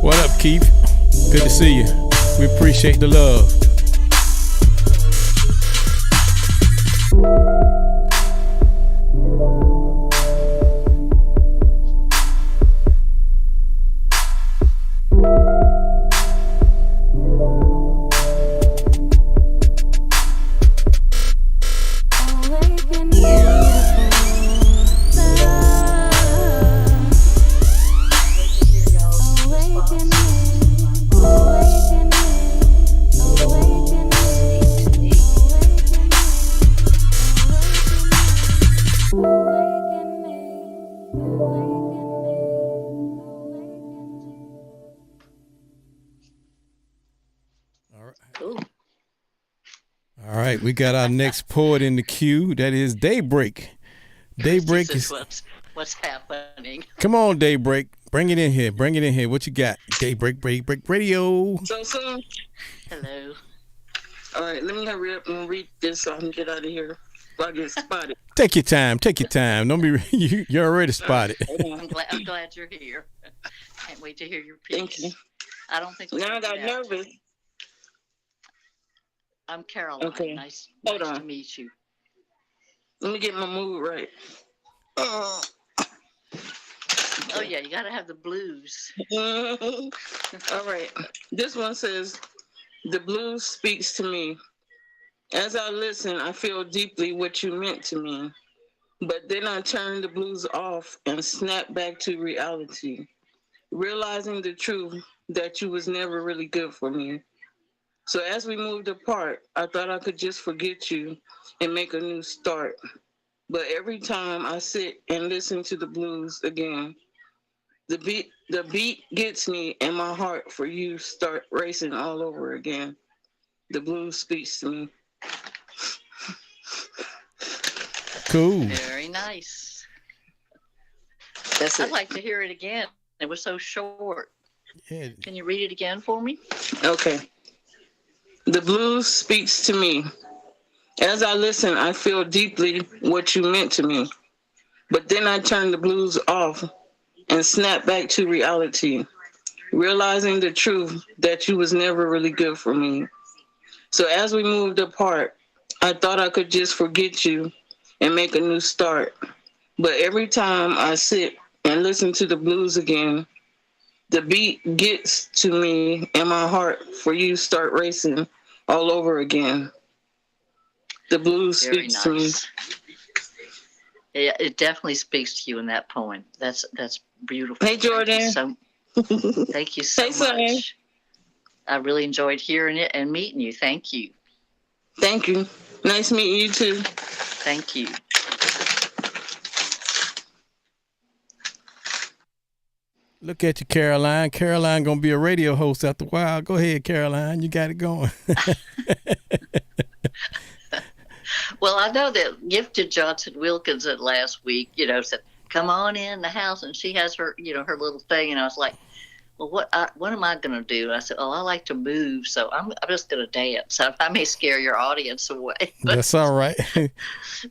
What up, Keith? Good to see you. We appreciate the love. Away. right, we got our next poet in the queue. That is Daybreak. Daybreak This is what's happening. Come on, Daybreak. Bring it in here. Bring it in here. What you got? Daybreak, Break Radio. So soon. Hello. All right, let me hurry up and read this so I can get out of here before I get spotted. Take your time. Take your time. Don't be. You're already spotted. I'm glad you're here. Can't wait to hear your piece. Thank you. I don't think Now I got nervous. I'm Caroline. Okay. Nice Hold to on. meet you. Let me get my mood right. Oh yeah, you got to have the blues. All right. This one says, "The blues speaks to me. As I listen, I feel deeply what you meant to me. But then I turn the blues off and snap back to reality, realizing the truth that you was never really good for me. So as we moved apart, I thought I could just forget you and make a new start. But every time I sit and listen to the blues again, the beat gets me and my heart for you start racing all over again. The blues speaks to me." Cool. Very nice. That's I'd it. like to hear it again. It was so short. Yeah. Can you read it again for me? Okay. "The blues speaks to me. As I listen, I feel deeply what you meant to me. But then I turn the blues off and snap back to reality, realizing the truth that you was never really good for me. So as we moved apart, I thought I could just forget you and make a new start. But every time I sit and listen to the blues again, the beat gets to me and my heart for you start racing all over again. The blues Very speaks to me." nice. Yeah, it definitely speaks to you in that poem. That's beautiful. Hey, Jordan. Thank you so Hey, Sonny. much. I really enjoyed hearing it and meeting you. Thank you. Thank you. Nice meeting you too. Thank you. Look at you, Caroline. Caroline gonna be a radio host after a while. Go ahead, Caroline. You got it going. Well, I know that Gifted Johnson Wilkinson last week, said, "Come on in the house," and she has her, her little thing, and I was like, "Well, what am I going to do?" I said, "Oh, I like to move, so I'm just going to dance. I may scare your audience away, That's all right.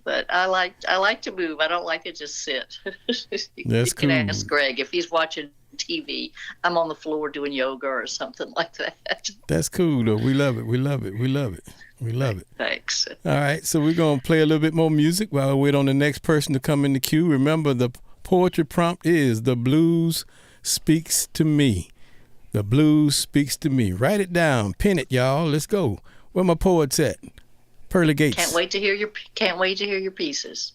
but I like to move. I don't like to just sit." That's You can cool. ask Greg if he's watching TV. I'm on the floor doing yoga or something like that. That's cool though. We love it. We love it. We love it. We love it. Thanks. All right, so we're going to play a little bit more music while we wait on the next person to come in the queue. Remember, the poetry prompt is "The Blues Speaks to Me." The blues speaks to me. Write it down. Pin it, y'all. Let's go. Where my poets at? Pearly Gates. Can't wait to hear your pieces.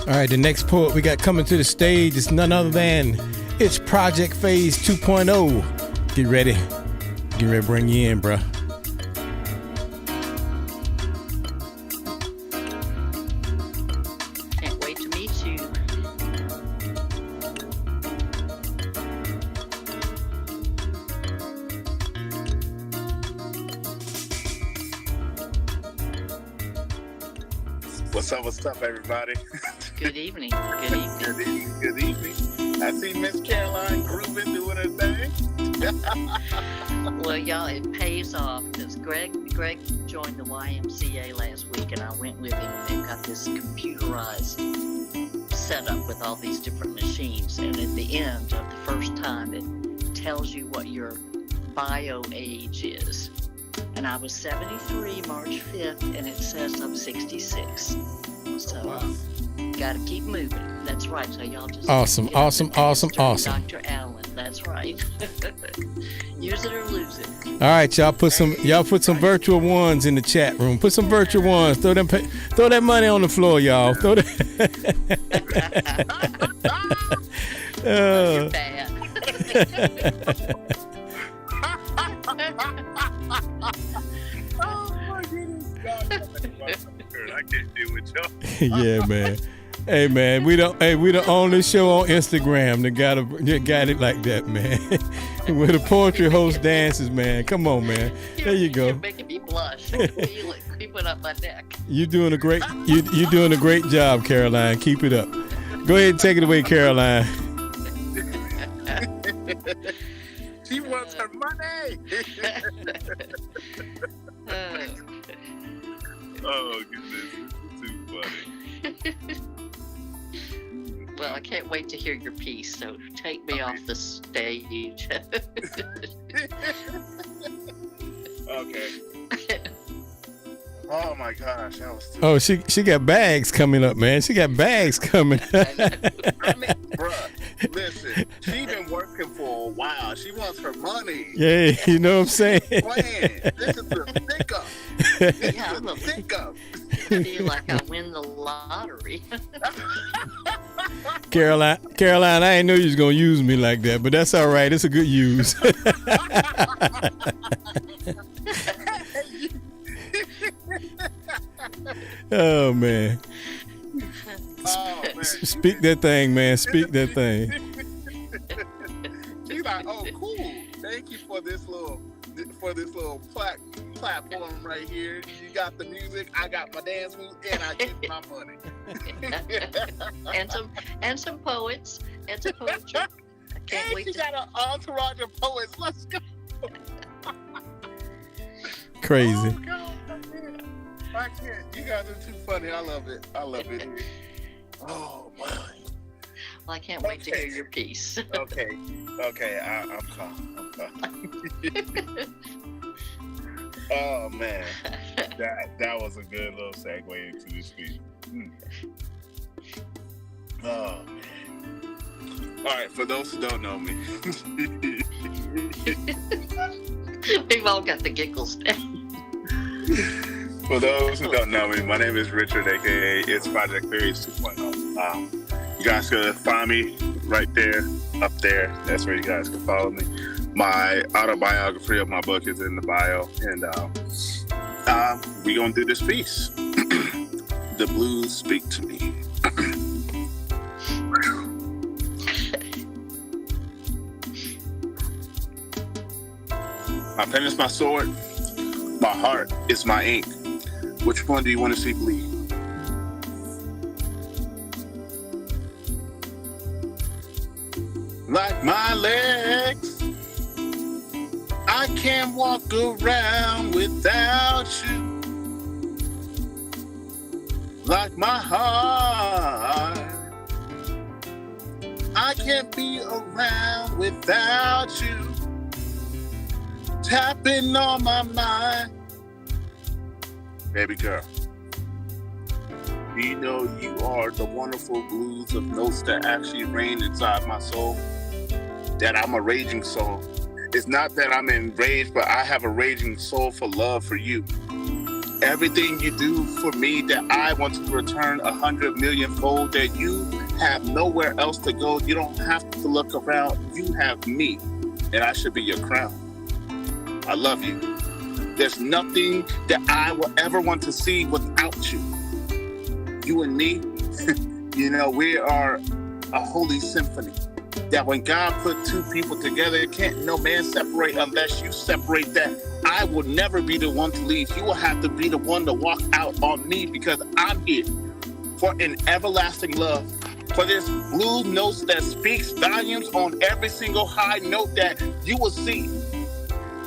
All right, the next poet we got coming to the stage is none other than it's Project Phase 2.0. Get ready. Get ready to bring you in, bruh. Can't wait to meet you. What's up, everybody? Good evening. Good evening. Good evening. Good evening. I see Miss Caroline grooving, doing her thing. Well, y'all, it pays off because Greg joined the YMCA last week, and I went with him. They've got this computerized setup with all these different machines, and at the end of the first time, it tells you what your bio age is. And I was 73 March 5th, and it says I'm 66. So, got to keep moving. That's right. So y'all just Awesome. Dr. Allen. That's right. Use it or lose it. All right, y'all put some virtual ones in the chat room. Put some virtual ones. Throw that money on the floor, y'all. Throw that. You're bad. Oh my goodness. God, I can't deal with y'all. Yeah, man. Hey, man, we the only show on Instagram that got it like that, man. Where the poetry host dances, man. Come on, man. There you go. You're making me blush. I can feel it creeping up my neck. You're doing a great job, Caroline. Keep it up. Go ahead and take it away, Caroline. She wants her money. Oh goodness, too funny. Well, I can't wait to hear your piece, so take me off the stage. Okay. Oh my gosh, that was too. Oh, she got bags coming up, man. She got bags coming. I mean, bruh, listen, she been working for a while. She wants her money. Yeah, you know what I'm saying? Playing. This is the pickup. Yeah, I'm a Pickup. feel like I win the lottery. Caroline, I ain't know you was gonna use me like that, but that's all right. It's a good use. Oh man. Oh man. Speak that thing, man. Speak that thing. She's like, oh cool. Thank you for this little platform right here. You got the music, I got my dance moves, and I get my money. and some poets and some poetry. I can't And wait she to got an entourage of poets. Let's go. Crazy. Oh, God, I can't. You guys are too funny. I love it. Oh my. Well, I can't wait to hear your piece. Okay. I'm calm. Oh man, that was a good little segue into this piece. Oh man. All right, for those who don't know me, We've all got the giggles now. for those who don't know me, my name is Richard, aka It's Project Phase 2.0. You guys can find me right there, up there. That's where you guys can follow me. My autobiography of my book is in the bio, and we gonna do this piece. The blues speak to me. My pen is my sword. My heart is my ink. Which one do you want to see bleed? Like my legs, I can't walk around without you. Like my heart, I can't be around without you. Tapping on my mind. Baby girl, you know you are the wonderful blues of notes that actually reign inside my soul. That I'm a raging soul. It's not that I'm enraged, but I have a raging soul for love for you. Everything you do for me, that I want to return 100 million fold, that you have nowhere else to go. You don't have to look around. You have me, and I should be your crown. I love you. There's nothing that I will ever want to see without you. You and me, we are a holy symphony. That when God put two people together, can't no man separate unless you separate that. I will never be the one to leave. You will have to be the one to walk out on me, because I'm here for an everlasting love. For this blue note that speaks volumes on every single high note, that you will see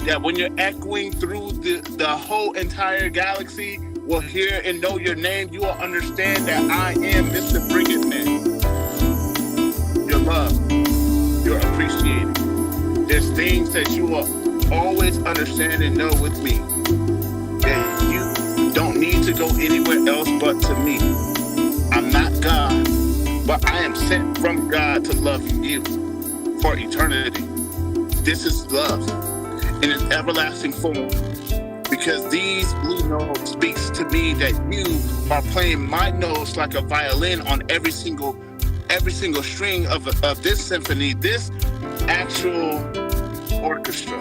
that when you're echoing through the whole entire galaxy will hear and know your name. You will understand that I am Mr. Bring It Man. Your love, you're appreciated. There's things that you will always understand and know with me, that you don't need to go anywhere else but to me. I'm not God, but I am sent from God to love you for eternity. This is love in its everlasting form, because these blue notes speaks to me that you are playing my notes like a violin on every single string of this symphony. This actual orchestra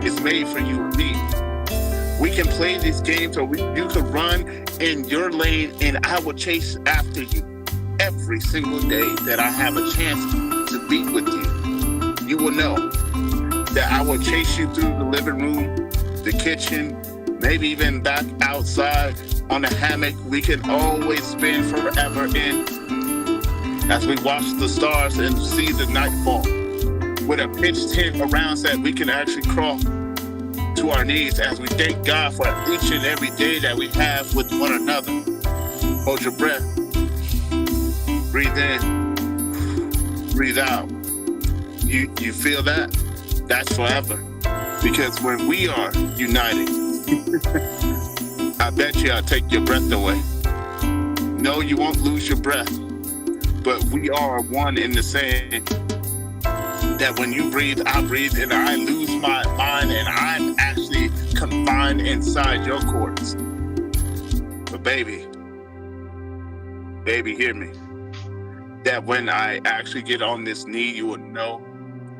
is made for you and me. We can play these games, or you can run in your lane, and I will chase after you every single day that I have a chance to be with you. You will know that I will chase you through the living room, the kitchen, maybe even back outside on a hammock. We can always spend forever in, as we watch the stars and see the nightfall, with a pitch tent around that we can actually crawl to our knees as we thank God for each and every day that we have with one another. Hold your breath. Breathe in. Breathe out. You feel that? That's forever. Because when we are united, I bet you I'll take your breath away. No, you won't lose your breath. But we are one in the same. That when you breathe, I breathe, and I lose my mind, and I'm actually confined inside your cords. But baby, hear me. That when I actually get on this knee, you will know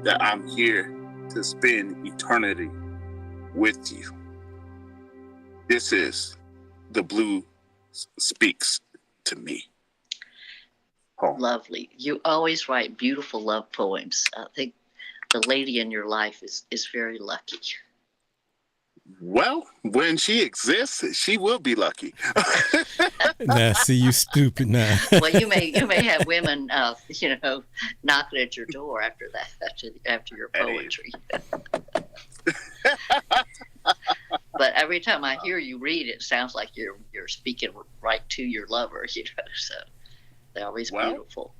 that I'm here to spend eternity with you. This is the blue speaks to me. Oh. Lovely. You always write beautiful love poems. I think the lady in your life is very lucky. Well, when she exists, she will be lucky. Now, see, you stupid now. Well, you may have women, knocking at your door after that, after your poetry. But every time I hear you read, it sounds like you're speaking right to your lover, so they're always beautiful.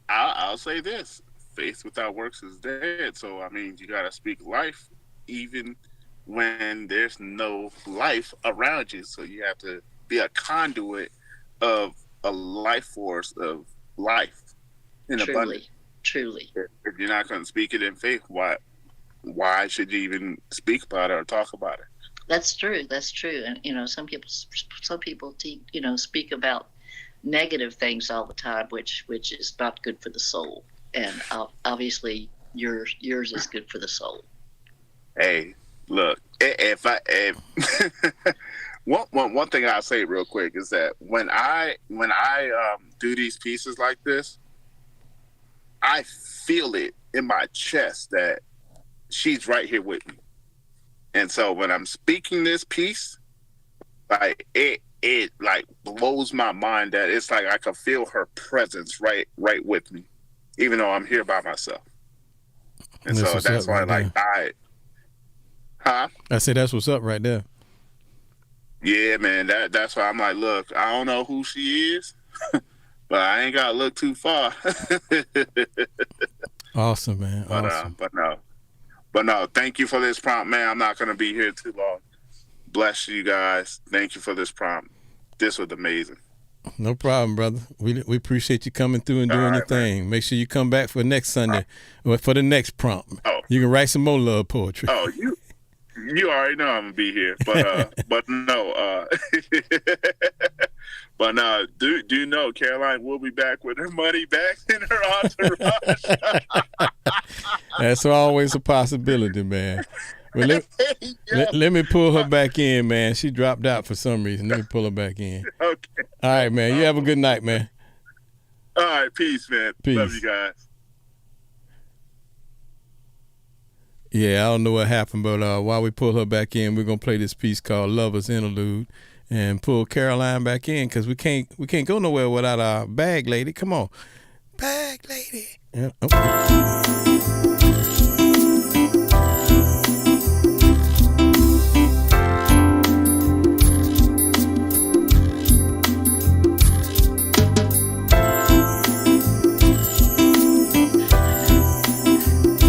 I'll say this: faith without works is dead. So, I mean, you got to speak life, even when there's no life around you. So you have to be a conduit of a life force of life in abundance. Truly. If you're not going to speak it in faith, why should you even speak about it or talk about it? That's true. And some people speak about negative things all the time, which is not good for the soul. And obviously yours is good for the soul. Hey, look, if one thing I'll say real quick is that when I do these pieces like this, I feel it in my chest that she's right here with me. And so when I'm speaking this piece, like it like blows my mind that it's like I can feel her presence right with me, even though I'm here by myself. And so that's why I say that's what's up right there. Yeah, man, that's why I'm like, look, I don't know who she is, but I ain't gotta look too far. Awesome, man. Awesome. But no, thank you for this prompt, man. I'm not gonna be here too long. Bless you guys. Thank you for this prompt. This was amazing. No problem, brother. We appreciate you coming through and doing your thing. Man. Make sure you come back for next Sunday or for the next prompt. Oh. You can write some more love poetry. Oh, You already know I'm gonna be here, but no, but no. Do you know Caroline will be back with her money back in her entourage? That's always a possibility, man. Well, let me pull her back in, man. She dropped out for some reason. Let me pull her back in. Okay. All right, man. You have a good night, man. All right, peace, man. Peace. Love you guys. Yeah, I don't know what happened, but while we pull her back in, we're gonna play this piece called "Lover's Interlude" and pull Caroline back in because we can't go nowhere without our bag lady. Come on, bag lady. Yeah,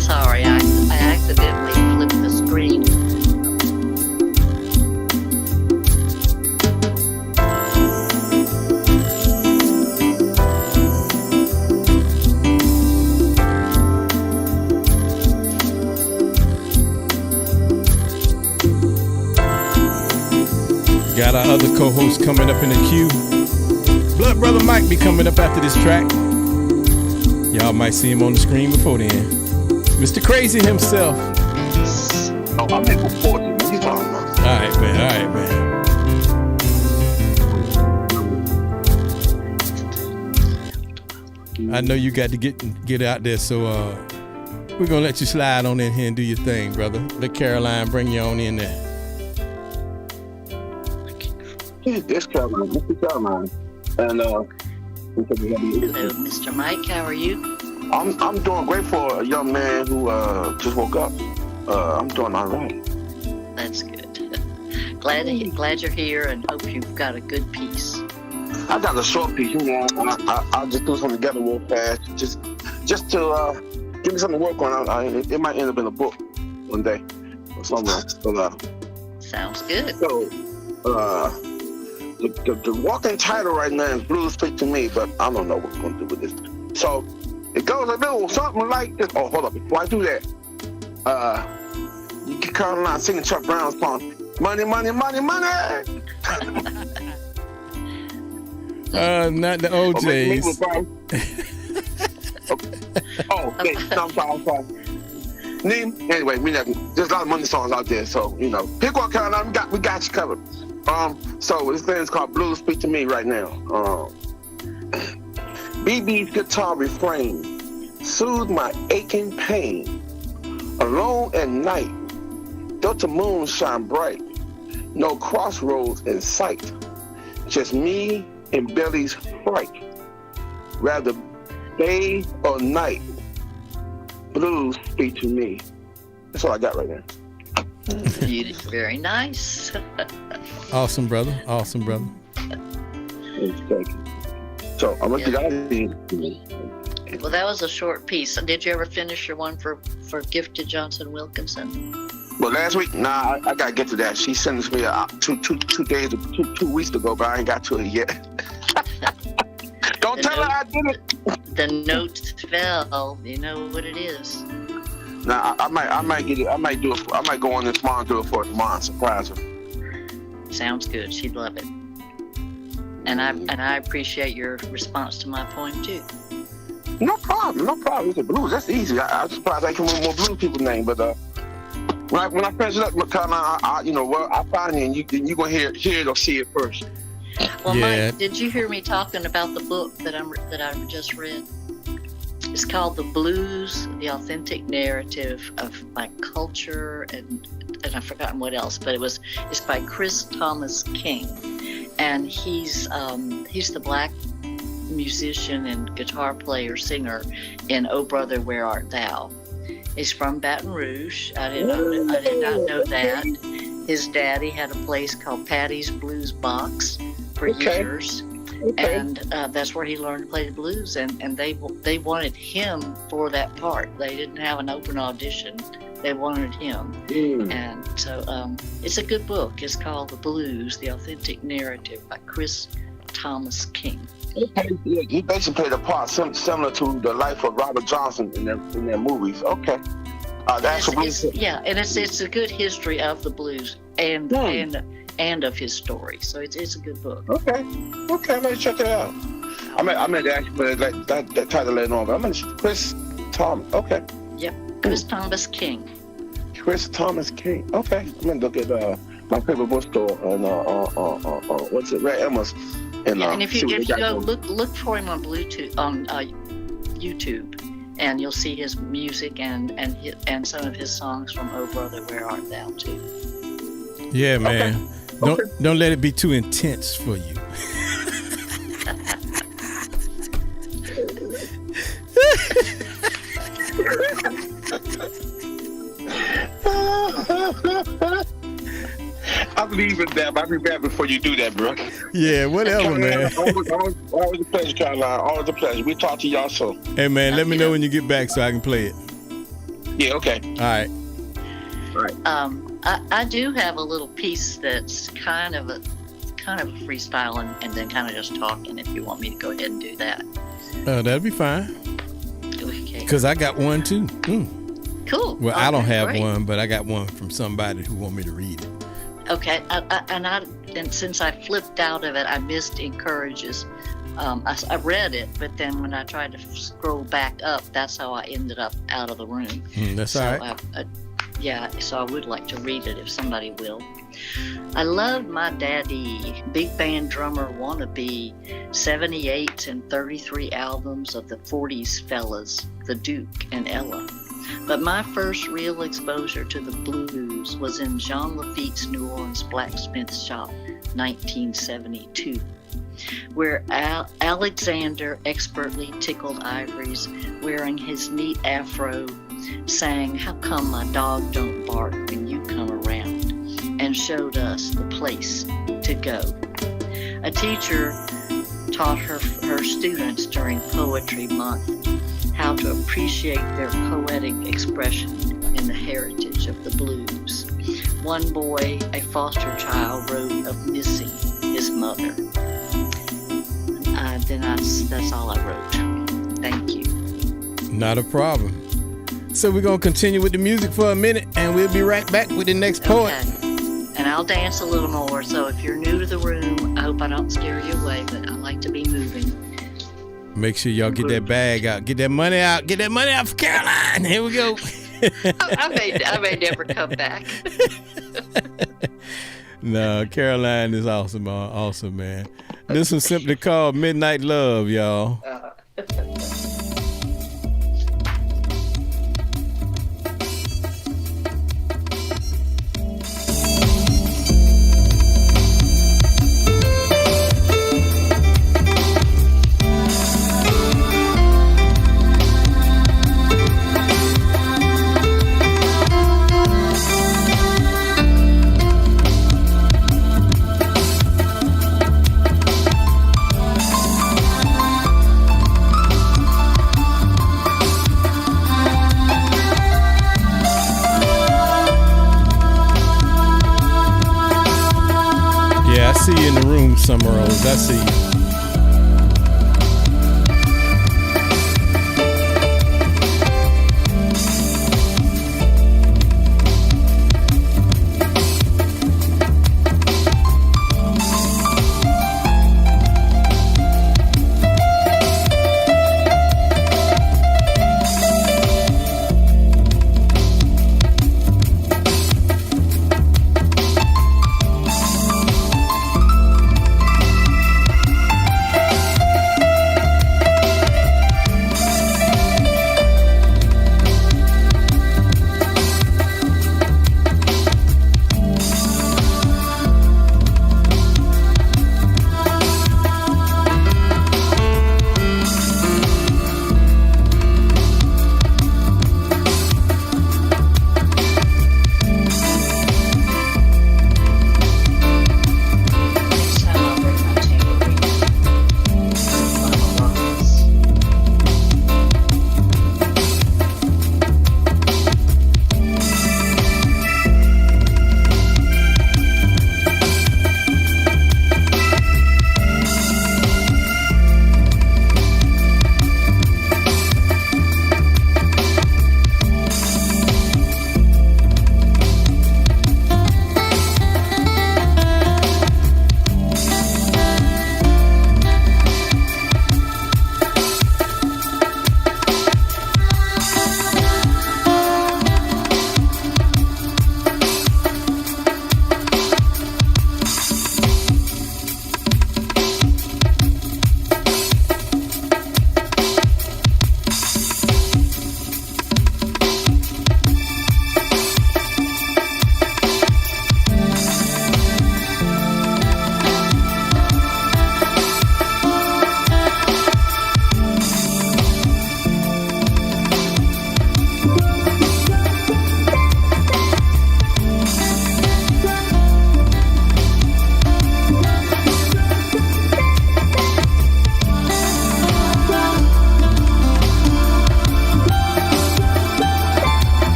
Sorry, I accidentally flipped the screen. Got our other co-host coming up in the queue. Blood Brother Mike be coming up after this track. Y'all might see him on the screen before then. Mr. Crazy himself. Oh, I'm looking forward to it. All right, man. I know you got to get out there, so we're gonna let you slide on in here and do your thing, brother. Let Caroline bring you on in there. This Caroline, Mr. Caroline, and Hello, Mr. Mike. How are you? I'm doing great for a young man who just woke up. I'm doing all right. That's good. Glad you're here, and hope you've got a good piece. I got a short piece, you know. I'll just do something together real fast, just to give me something to work on. It might end up in a book one day or somewhere. Sounds good. So, the walking title right now is Blues Speak to Me, but I don't know what we're going to do with this. So, it goes a little something like this. Oh, hold up. Before I do that, you can Caroline singing Chuck Brown's song, Money, Money, Money, Money. Not the OJs. Oh, okay. I'm sorry. Anyway, there's a lot of money songs out there, so, you know. Pick one, Caroline. We got you covered. So this thing is called Blues Speak to Me right now. BB's guitar refrain soothed my aching pain. Alone at night, Delta moon shine bright. No crossroads in sight. Just me and Billy's fright. Rather day or night, blues speak to me. That's all I got right now. Very nice. Awesome, brother. Thank you. So I'm gonna Well, that was a short piece. Did you ever finish your one for Gifted Johnson Wilkinson? Well, last week, I gotta get to that. She sent me 2 weeks ago, but I ain't got to it yet. Don't tell her I did it. The notes fell. You know what it is. Nah, I might get it. I might do it. I might go on this tomorrow and do it for her tomorrow and surprise her. Sounds good. She'd love it. And I appreciate your response to my poem too. No problem. It's the blues. That's easy. I'm surprised I can remember more blues people's name, but when I finish it up, I'll find it and you gonna hear it or see it first. Well, yeah. Mike, did you hear me talking about the book that I just read? It's called The Blues, the Authentic Narrative of My Culture, and I've forgotten what else, but it's by Chris Thomas King, and he's the black musician and guitar player singer in Oh Brother Where Art Thou. He's from Baton Rouge. I did not know that. His daddy had a place called Patty's Blues Box for years. Okay. And that's where he learned to play the blues, and they wanted him for that part. They didn't have an open audition. They wanted him. And so it's a good book. It's called The Blues, the Authentic Narrative by Chris Thomas King. Okay. Yeah, he basically played a part similar to the life of Robert Johnson in their movies. Okay. That's it's a good history of the blues and of his story. So it's a good book. Okay, I'm gonna check it out. I'm gonna ask you for that title later on. But I'm gonna Chris Thomas. Okay. Yep, Chris Thomas King. Chris Thomas King. Okay, I'm gonna look at my favorite bookstore on what's it, Red Emma's. And if you go look for him on Bluetooth on YouTube, and you'll see his music and some of his songs from "Oh Brother, Where Art Thou" too. Yeah, man. Okay. Don't let it be too intense for you. I'm leaving that. I'll be back before you do that, bro. Yeah, whatever, man. Always a pleasure, Caroline. Always a pleasure. We'll talk to y'all soon. Hey, man, let me know when you get back so I can play it. Yeah, okay. All right. I do have a little piece that's kind of a freestyle and then kind of just talking. If you want me to go ahead and do that. That'd be fine. Okay. Because I got one too. Cool. Well, I don't have one, but I got one from somebody who want me to read it. Okay, and since I flipped out of it, I missed encourages. I read it, but then when I tried to scroll back up, that's how I ended up out of the room. That's so all right. So I would like to read it if somebody will. I love my daddy, big band drummer wannabe, 78 and 33 albums of the 40s fellas, the Duke and Ella. But my first real exposure to the blues was in Jean Lafitte's New Orleans blacksmith shop, 1972, where Alexander expertly tickled ivories, wearing his neat afro, sang "How Come My Dog Don't Bark When You Come Around," and showed us the place to go. A teacher taught her students during Poetry Month how to appreciate their poetic expression in the heritage of the blues. One boy, a foster child, wrote of missing his mother. That's all I wrote. Thank you. Not a problem. So we're going to continue with the music for a minute, and we'll be right back with the next poet. Okay. And I'll dance a little more, so if you're new to the room, I hope I don't scare you away, but I like to be moving. Make sure y'all get that bag out. Get that money out. Get that money out for Caroline. Here we go. I may never come back. No, Caroline is awesome. Awesome, man. This one's simply called Midnight Love, y'all. Yeah, I see you in the room, Summer Rose. I see you.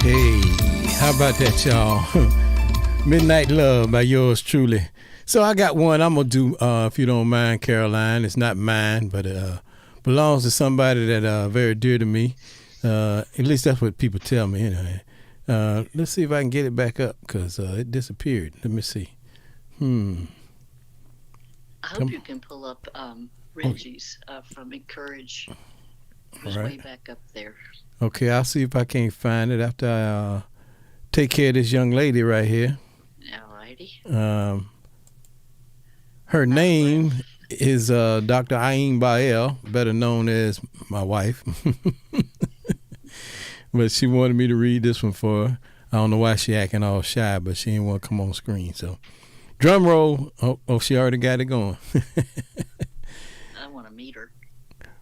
Hey, how about that, y'all? Midnight Love by yours truly. So I got one I'm going to do, if you don't mind, Caroline. It's not mine, but belongs to somebody that very dear to me. At least that's what people tell me anyway. Let's see if I can get it back up because it disappeared. Let me see. I hope you can pull up Reggie's from Encourage. It was way back up there. Okay, I'll see if I can't find it after I take care of this young lady right here. All righty. Her name is Dr. Ayin Bael, better known as my wife. But she wanted me to read this one for her. I don't know why she acting all shy, but she didn't want to come on screen. So, drum roll. Oh, she already got it going. I want to meet her.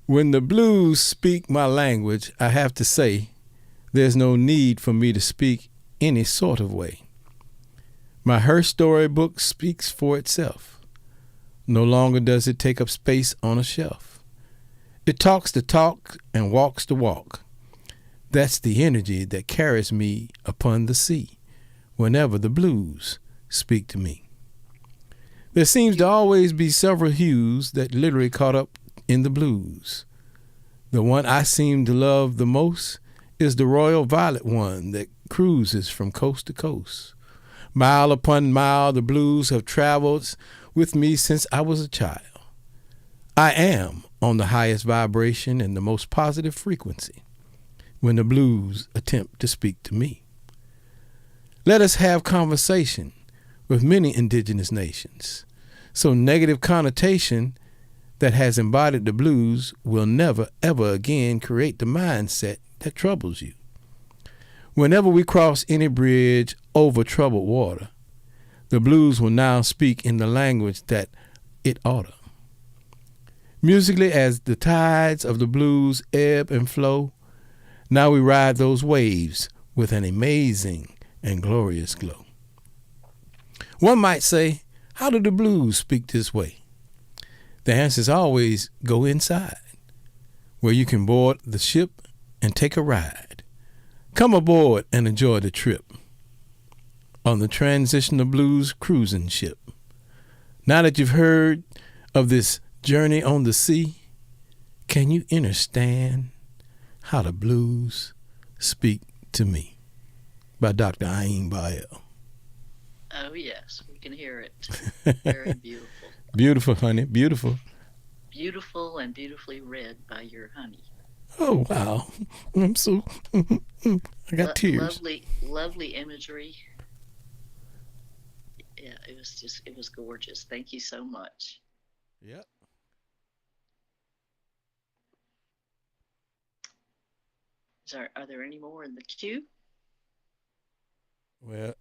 When the blues speak my language, I have to say there's no need for me to speak any sort of way. My Her Story book speaks for itself. No longer does it take up space on a shelf. It talks the talk and walks the walk. That's the energy that carries me upon the sea whenever the blues speak to me. There seems to always be several hues that literally caught up in the blues. The one I seem to love the most is the royal violet one that cruises from coast to coast. Mile upon mile, the blues have traveled with me since I was a child. I am on the highest vibration and the most positive frequency when the blues attempt to speak to me. Let us have conversation with many indigenous nations, so negative connotation that has embodied the blues will never, ever again create the mindset that troubles you. Whenever we cross any bridge over troubled water, the blues will now speak in the language that it oughta. Musically, as the tides of the blues ebb and flow, now we ride those waves with an amazing and glorious glow. One might say, how do the blues speak this way? The answer is always go inside, where you can board the ship and take a ride. Come aboard and enjoy the trip on the Transitional Blues cruising ship. Now that you've heard of this journey on the sea, can you understand how the blues speak to me? By Dr. Ayin Bael. Oh, yes, we can hear it. Very beautiful. Beautiful, honey, beautiful. Beautiful and beautifully read by your honey. Oh, wow. I'm so, I got tears. Lovely imagery. Yeah, it was gorgeous. Thank you so much. Yep. Are there any more in the queue?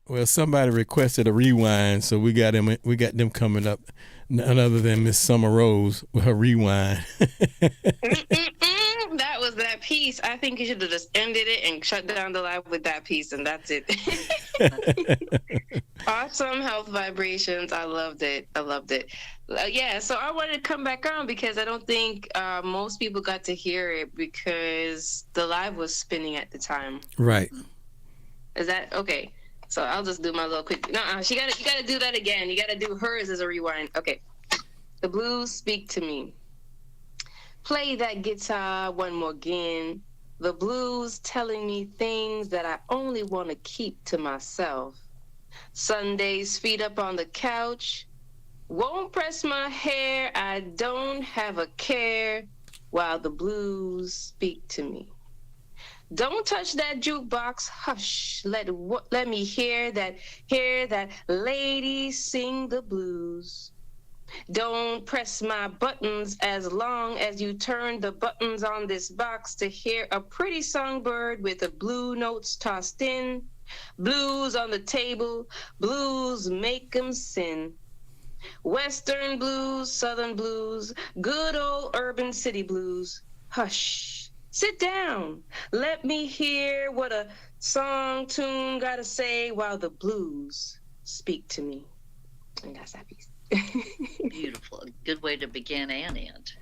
Well, somebody requested a rewind, so we got them coming up. None other than Miss Summer Rose with her rewind. That was that piece. I think you should have just ended it and shut down the live with that piece, and that's it. Awesome health vibrations. I loved it. Yeah, so I wanted to come back on because I don't think most people got to hear it because the live was spinning at the time. Right. Is that okay? So I'll just do my little quick. No, you gotta do that again. You gotta do hers as a rewind. Okay. The blues speak to me. Play that guitar one more again. The blues telling me things that I only want to keep to myself. Sundays, feet up on the couch. Won't press my hair. I don't have a care while the blues speak to me. Don't touch that jukebox, hush. Let me hear that lady sing the blues. Don't press my buttons as long as you turn the buttons on this box to hear a pretty songbird with the blue notes tossed in. Blues on the table, blues make 'em sin. Western blues, southern blues, good old urban city blues. Hush, sit down. Let me hear what a song tune gotta say while the blues speak to me. And that's that piece. Beautiful. A good way to begin and end.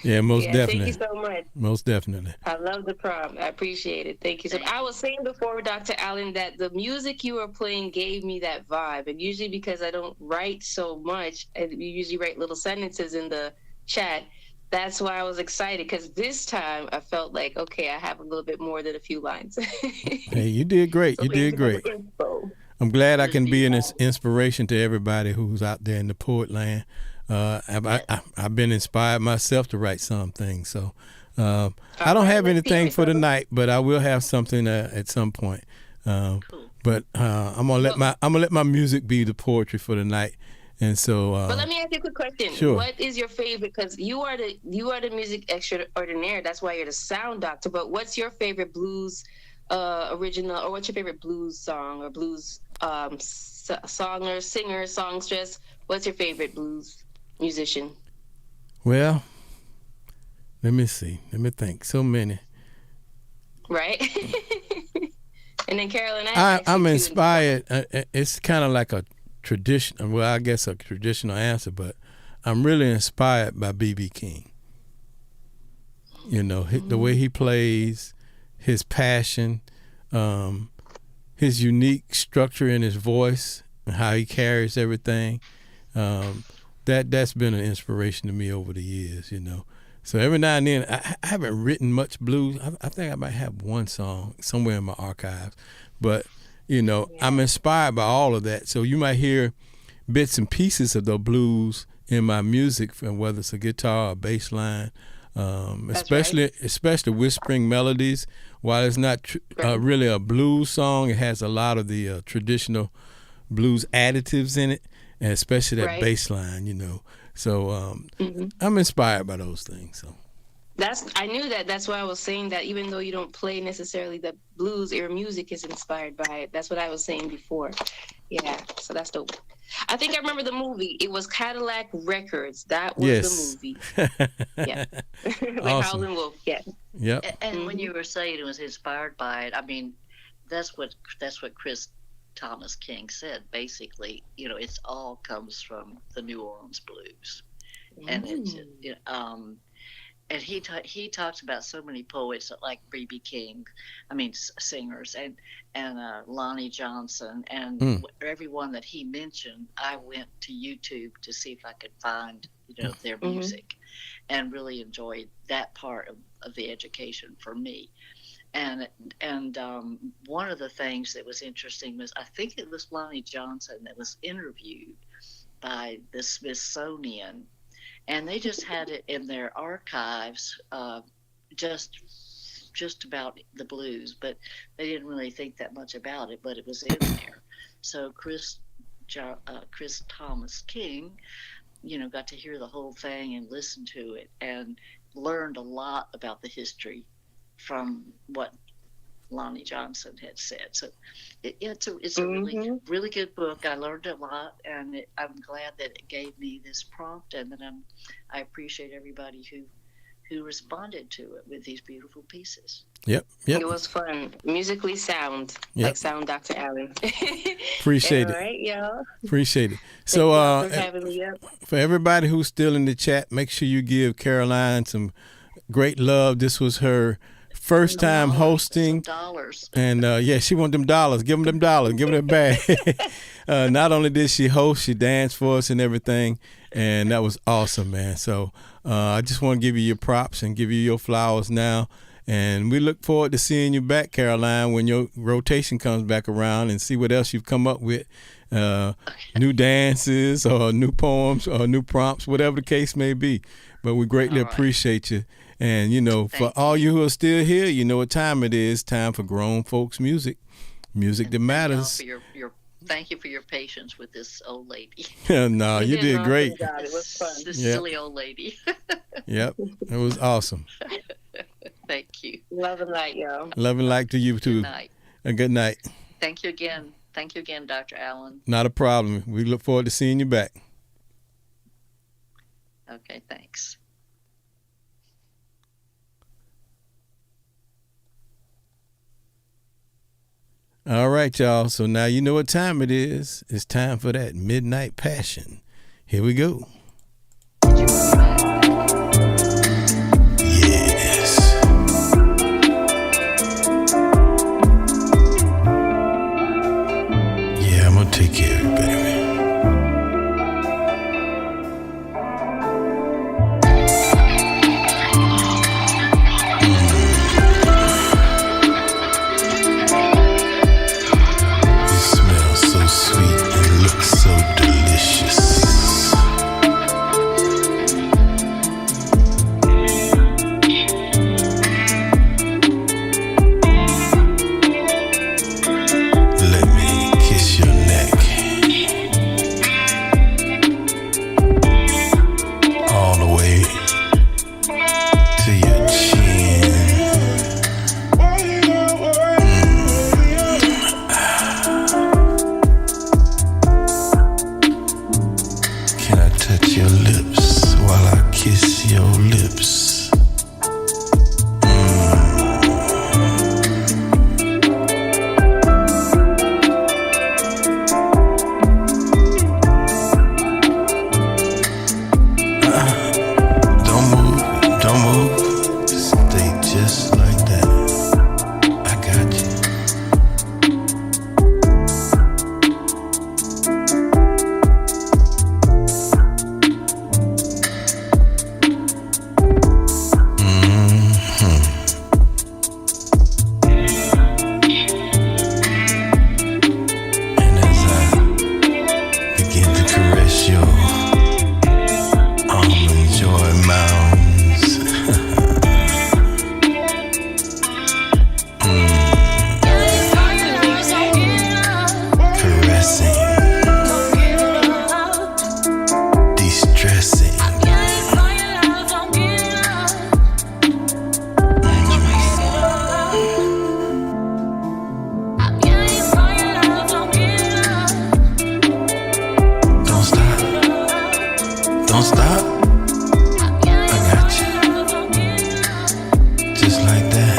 Yeah, most definitely. Thank you so much. Most definitely. I love the prompt. I appreciate it. Thank you. So I was saying before, Dr. Allen, that the music you were playing gave me that vibe. And usually because I don't write so much, and you usually write little sentences in the chat, that's why I was excited. Because this time I felt like, okay, I have a little bit more than a few lines. Hey, you did great. You did great. I'm glad I can be an inspiration to everybody who's out there in the poet land. I've been inspired myself to write some things. So I don't have anything for tonight, but I will have something at some point. But I'm gonna let my music be the poetry for the night. And so, but let me ask you a quick question. Sure. What is your favorite? Because you are the music extraordinaire. That's why you're the sound doctor. But what's your favorite blues original, or what's your favorite blues song or blues songer, singer, songstress? What's your favorite blues musician? Well, let me see. Let me think. So many. Right. And then Carolyn, I'm inspired. It's kind of like a tradition. Well, I guess a traditional answer, but I'm really inspired by B.B. King. You know, the way he plays, his passion, his unique structure in his voice, and how he carries everything. That's been an inspiration to me over the years, you know. So every now and then, I haven't written much blues. I think I might have one song somewhere in my archives. But, you know, I'm inspired by all of that. So you might hear bits and pieces of the blues in my music, from whether it's a guitar or bass line, especially whispering melodies. While it's not really a blues song, it has a lot of the traditional blues additives in it, and especially that bass line, you know. So I'm inspired by those things. So I knew that. That's why I was saying that even though you don't play necessarily the blues, your music is inspired by it. That's what I was saying before. Yeah, so that's dope. I think I remember the movie. It was Cadillac Records. That was the movie. Yeah. Like Awesome. Howlin' Wolf. Yeah. Yep. And when you were saying it was inspired by it, I mean, that's what Chris Thomas King said. Basically, you know, it's all comes from the New Orleans blues, and it's and he talks about so many poets like B.B. King, singers, and Lonnie Johnson, and everyone that he mentioned. I went to YouTube to see if I could find their music, and really enjoyed that part of the education for me. And one of the things that was interesting was, I think it was Lonnie Johnson that was interviewed by the Smithsonian, and they just had it in their archives, just about the blues, but they didn't really think that much about it, but it was in there. So Chris Thomas King, got to hear the whole thing and listen to it, and learned a lot about the history from what Lonnie Johnson had said. So it's a really, really good book. I learned a lot, and I'm glad that it gave me this prompt, and that I appreciate everybody who responded to it with these beautiful pieces. Yep. It was fun. Musically sound. Yep. Like sound Dr. Allen. Appreciate it. All right, y'all. Appreciate it. So for having me up. For everybody who's still in the chat, make sure you give Caroline some great love. This was her first time hosting. $dollars. And she want them dollars. Give them them dollars. Give them that bag. Not only did she host, she danced for us and everything, and that was awesome, man. So I just want to give you your props and give you your flowers now. And we look forward to seeing you back, Caroline, when your rotation comes back around, and see what else you've come up with. New dances or new poems or new prompts, whatever the case may be. But we greatly appreciate you. And, for all you who are still here, you know what time it is. Time for grown folks music. Music that matters. Thank you for your patience with this old lady. No, you did great. It was fun. This silly old lady. Yep, it was awesome. Thank you. Love and light, y'all. Love and light to you, too. Good night. Good night. Thank you again. Thank you again, Dr. Allen. Not a problem. We look forward to seeing you back. Okay, thanks. All right, y'all. So now you know what time it is. It's time for that midnight passion. Here we go. Take care of it, baby. You smell so sweet and look so delicious. Let me kiss your neck. All the way to your chin. Can I touch your lips while I kiss your lips? Don't move, don't move. Stay just like that. I got you. And as I begin to caress your almond joy mounds, caressing, de-stressing. Don't stop, don't stop. I got you, just like that.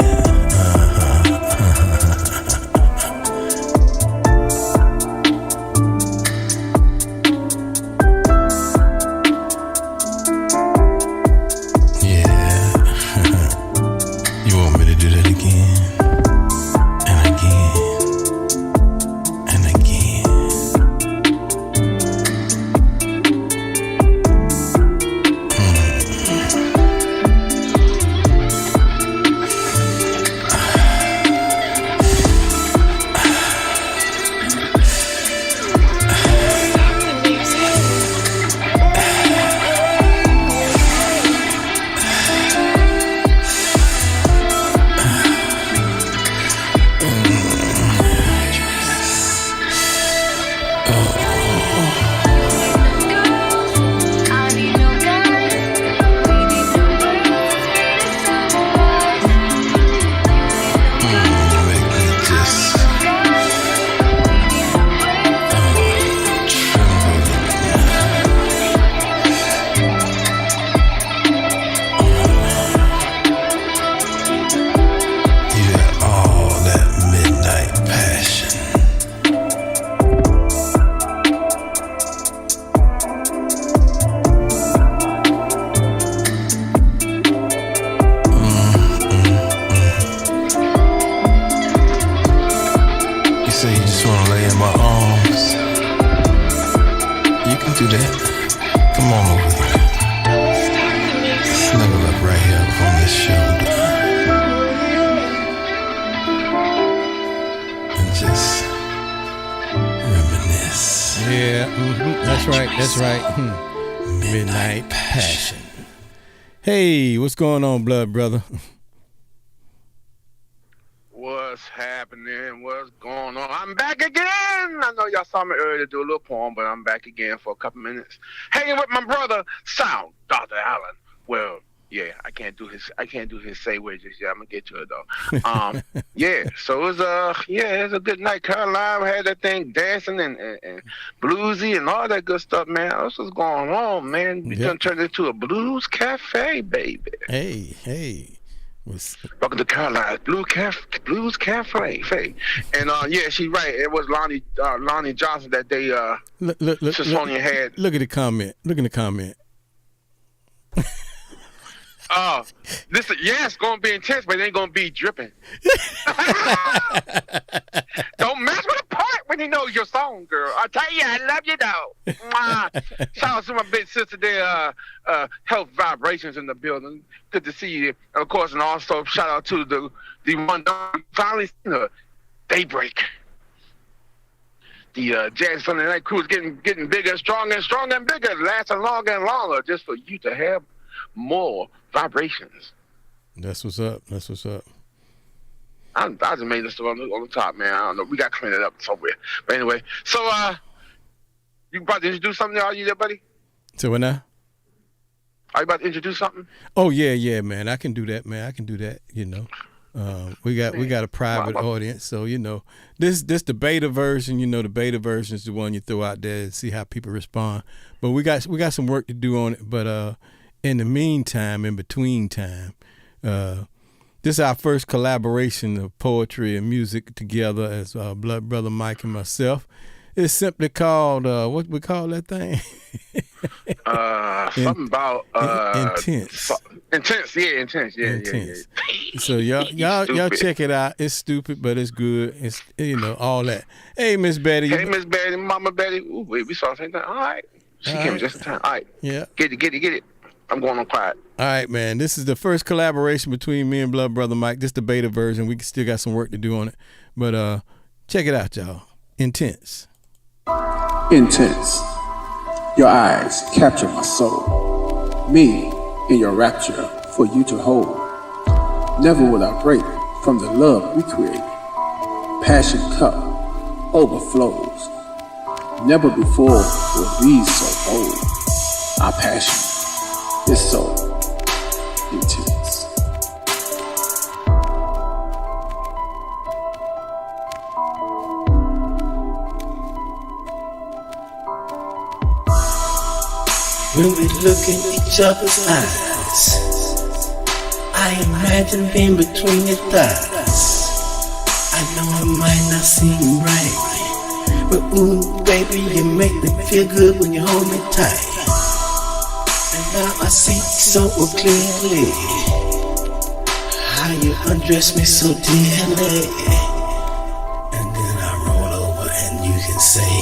Yeah. You want me to do that again? And again. And again. Make me just you got all that midnight passion. You say you just want to lay in my arms. You can do that. Come on over here. Snuggle up right here on this shoulder. And just reminisce. Yeah, that's right. That's right. Midnight Passion. Hey, what's going on, blood brother? What's happening? What's going on? I'm back again. I know y'all saw me earlier do a little poem, but I'm back again for a couple minutes. Hanging with my brother, Sound Dr. Allen. Well, yeah, I can't do his say words just yet. I'm gonna get to it though. Yeah. So it was it was a good night. Caroline had that thing dancing and bluesy and all that good stuff, man. That's what's going on, man. We done turned it into a blues cafe, baby. Hey. Welcome to Caroline's Blues Cafe. And yeah, she's right. It was Lonnie Johnson that they Smithsonian had. Look at the comment. Look at the comment. It's gonna be intense, but it ain't gonna be dripping. Don't mess with the part when you know knows your song, girl. I tell you, I love you, though. Mwah. Shout out to my big sister there, Health Vibrations in the building. Good to see you. And of course, and also shout out to the one that finally seen her, Daybreak. The Jazzy Sunday Night Crew is getting bigger, stronger, and stronger and bigger, lasting longer and longer, just for you to have more vibrations. That's what's up. That's what's up. I just made this on the top, man. I don't know. We got to clean it up somewhere. But anyway, so you about to introduce something? Are you there, buddy? So what now? Are you about to introduce something? Oh yeah, man. I can do that, man. I can do that. You know, we got a private audience, so you know, this the beta version. You know, the beta version is the one you throw out there and see how people respond. But we got some work to do on it. But in the meantime, in between time, this is our first collaboration of poetry and music together as Blood Brother Mike and myself. It's simply called, what we call that thing? Something about intense. Intense, yeah, intense. Yeah. So y'all check it out. It's stupid, but it's good. It's, you know, all that. Hey, Miss Betty. Hey, Miss Betty, Mama Betty. Ooh, wait, we saw the same thing. All right. She came just in time. All right. Yeah. Get it. I'm going on quiet. All right, man. This is the first collaboration between me and Blood Brother Mike. This is the beta version. We still got some work to do on it. But check it out, y'all. Intense. Intense. Your eyes capture my soul. Me in your rapture for you to hold. Never will I break from the love we create. Passion cup overflows. Never before were these so bold. Our passion is so intense. When we look in each other's eyes, I imagine being between your thighs. I know it might not seem right, but ooh, baby, you make me feel good when you hold me tight. And now I see so clearly how you undress me so dearly. And then I roll over and you can say,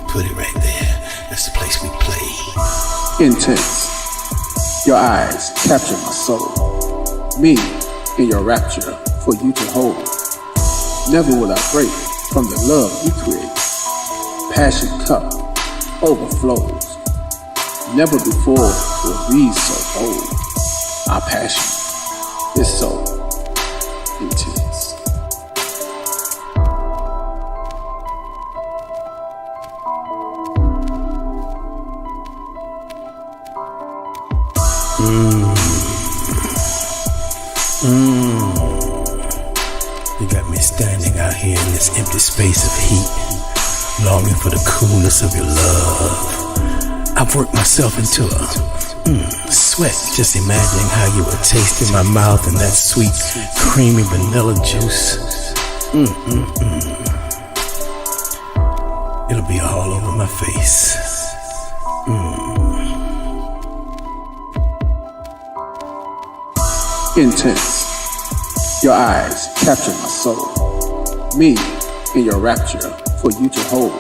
put it right there. That's the place we play. Intense. Your eyes capture my soul. Me in your rapture for you to hold. Never will I break from the love we create. Passion cup overflows. Never before were these so bold. Our passion is so intense. You got me standing out here in this empty space of heat, longing for the coolness of your love. I've worked myself into a sweat, just imagining how you would taste in my mouth and that sweet, creamy vanilla juice. It'll be all over my face. Intense. Your eyes capture my soul. Me in your rapture for you to hold.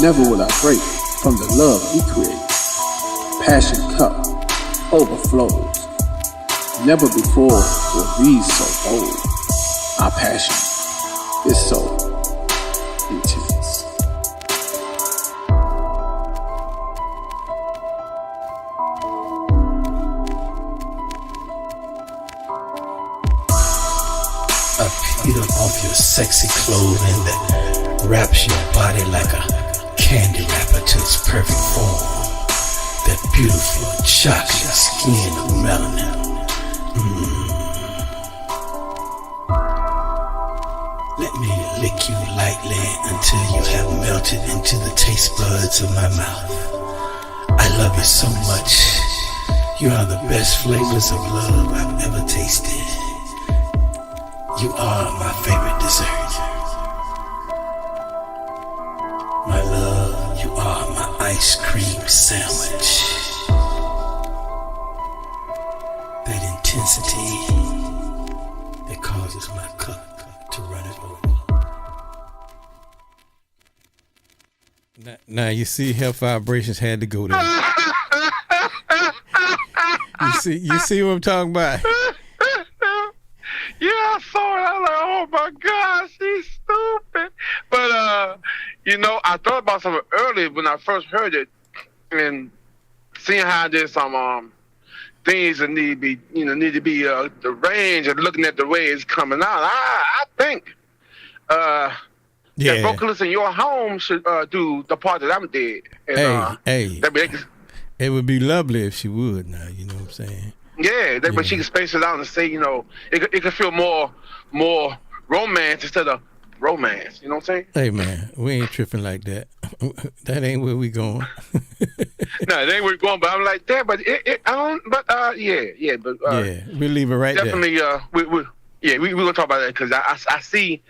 Never will I break from the love we create. Passion cup overflows. Never before were these so bold. Our passion is so intense. Peel off your sexy clothing that wraps your body like a candy wrapper to its perfect form. That beautiful chocolate skin of melanin. Let me lick you lightly until you have melted into the taste buds of my mouth. I love you so much. You are the best flavors of love I've ever tasted. You are my favorite dessert. My love, you are my ice cream sandwich. That intensity that causes my cup to run it over. Now you see health vibrations had to go there. You see what I'm talking about? Yeah, I saw it. I was like, oh my God, she's stupid. But I thought about something earlier when I first heard it, and seeing how there's some things that need to be the range and looking at the way it's coming out. I think that vocalists in your home should do the part that I'm did. And, it would be lovely if she would. Now you know what I'm saying. Yeah, but she can space it out and say, it could feel more romance instead of romance. You know what I'm saying? Hey man, we ain't tripping like that. That ain't where we going. No, it ain't where we going. But I'm like that. But we leave it right definitely, there. we gonna talk about that because I see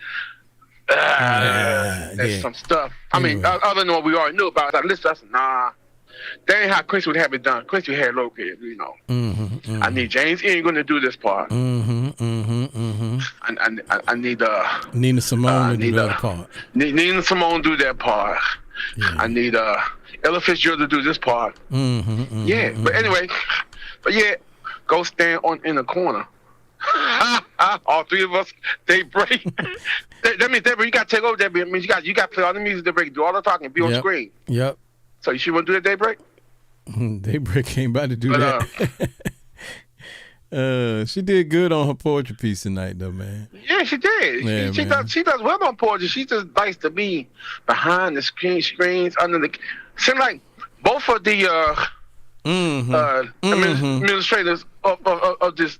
there's some stuff. I mean, other than what we already knew about. I said, nah. That ain't how Quincy would have it done. Quincy had located, I need James Ian going to do this part. I need Nina Simone to do that part. Nina Simone do that part. Yeah. I need Ella Fitzgerald to do this part. But anyway, go stand in the corner. All three of us, they break. That means you got to take over. That means you got to play all the music. They break, do all the talking, be on screen. Yep. So you want to do that Daybreak? Daybreak ain't about to do that. She did good on her poetry piece tonight, though, man. Yeah, she did. Yeah, she does well on poetry. She just likes to be behind the screens, under the. Seem like both of the administrators of this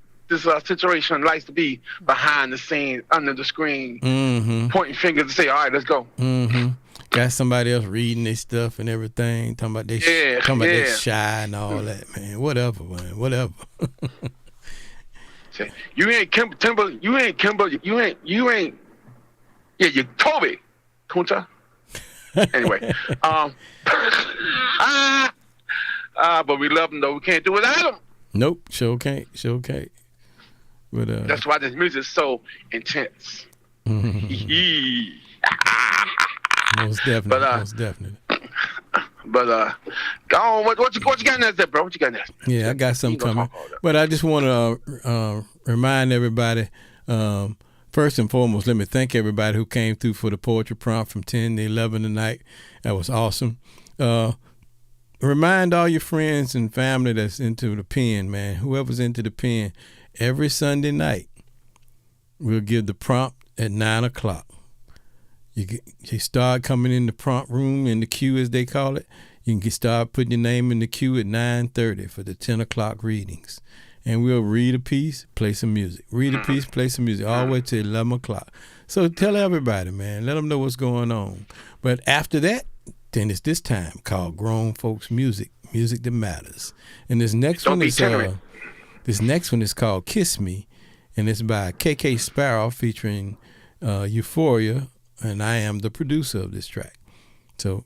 situation likes to be behind the scenes, under the screen, pointing fingers to say, "All right, let's go." Got somebody else reading their stuff and everything, talking about they shy and all that, man. Whatever, man. Whatever. You ain't Kimber. You ain't Kimber. You ain't. Yeah, you're Toby. Kunta. Anyway, but we love him though. We can't do without him. Nope, sure can't. But that's why this music is so intense. Most definitely. But go on. What you got next, there, bro? What you got next? Yeah, I got something coming. But I just want to remind everybody. First and foremost, let me thank everybody who came through for the poetry prompt from 10 to 11 tonight. That was awesome. Remind all your friends and family that's into the pen, man. Whoever's into the pen, every Sunday night, we'll give the prompt at 9 o'clock. You start coming in the prompt room, in the queue as they call it. You can start putting your name in the queue at 9:30 for the 10 o'clock readings. And we'll read a piece, play some music. Read a piece, play some music, all the way to 11 o'clock. So tell everybody, man. Let them know what's going on. But after that, then it's this time called Grown Folks Music, Music That Matters. And this next one is called Kiss Me, and it's by KK Sparrow featuring Euphoria, and I am the producer of this track. So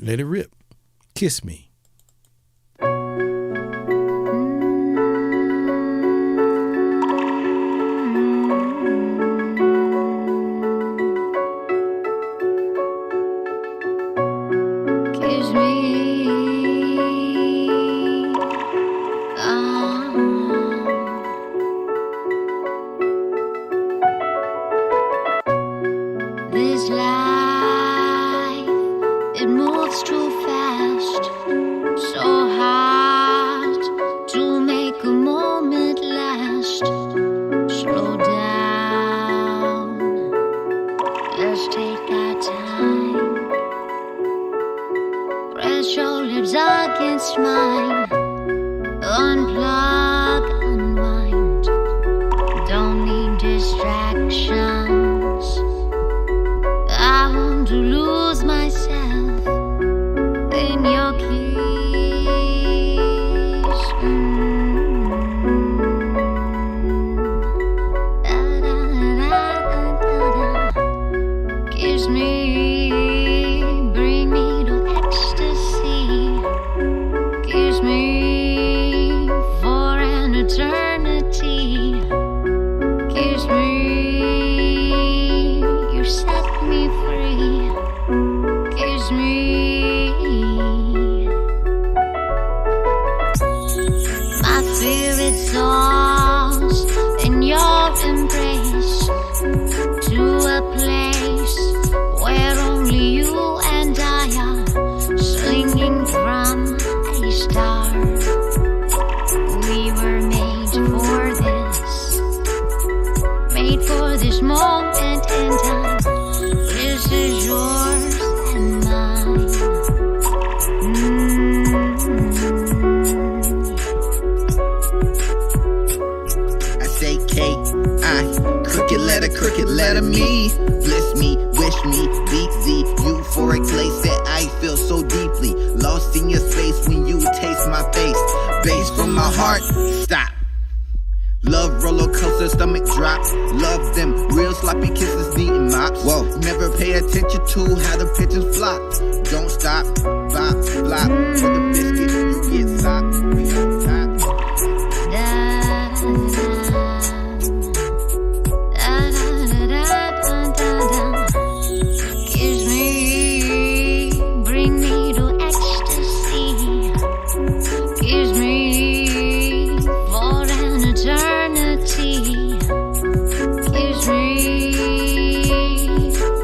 let it rip. Kiss Me. Eternity. crooked letter me. Bliss me, wish me, beat Z. Euphoric place that I feel so deeply. Lost in your space when you taste my face. Bass from my heart, stop. Love roller coaster, stomach drop. Love them real sloppy kisses, needing mops. Whoa, never pay attention to how the pigeons flop. Don't stop, bop, flop. For the biscuit, you get sopped. We on top. Kiss me, bring me to ecstasy. Kiss me for an eternity. Kiss me,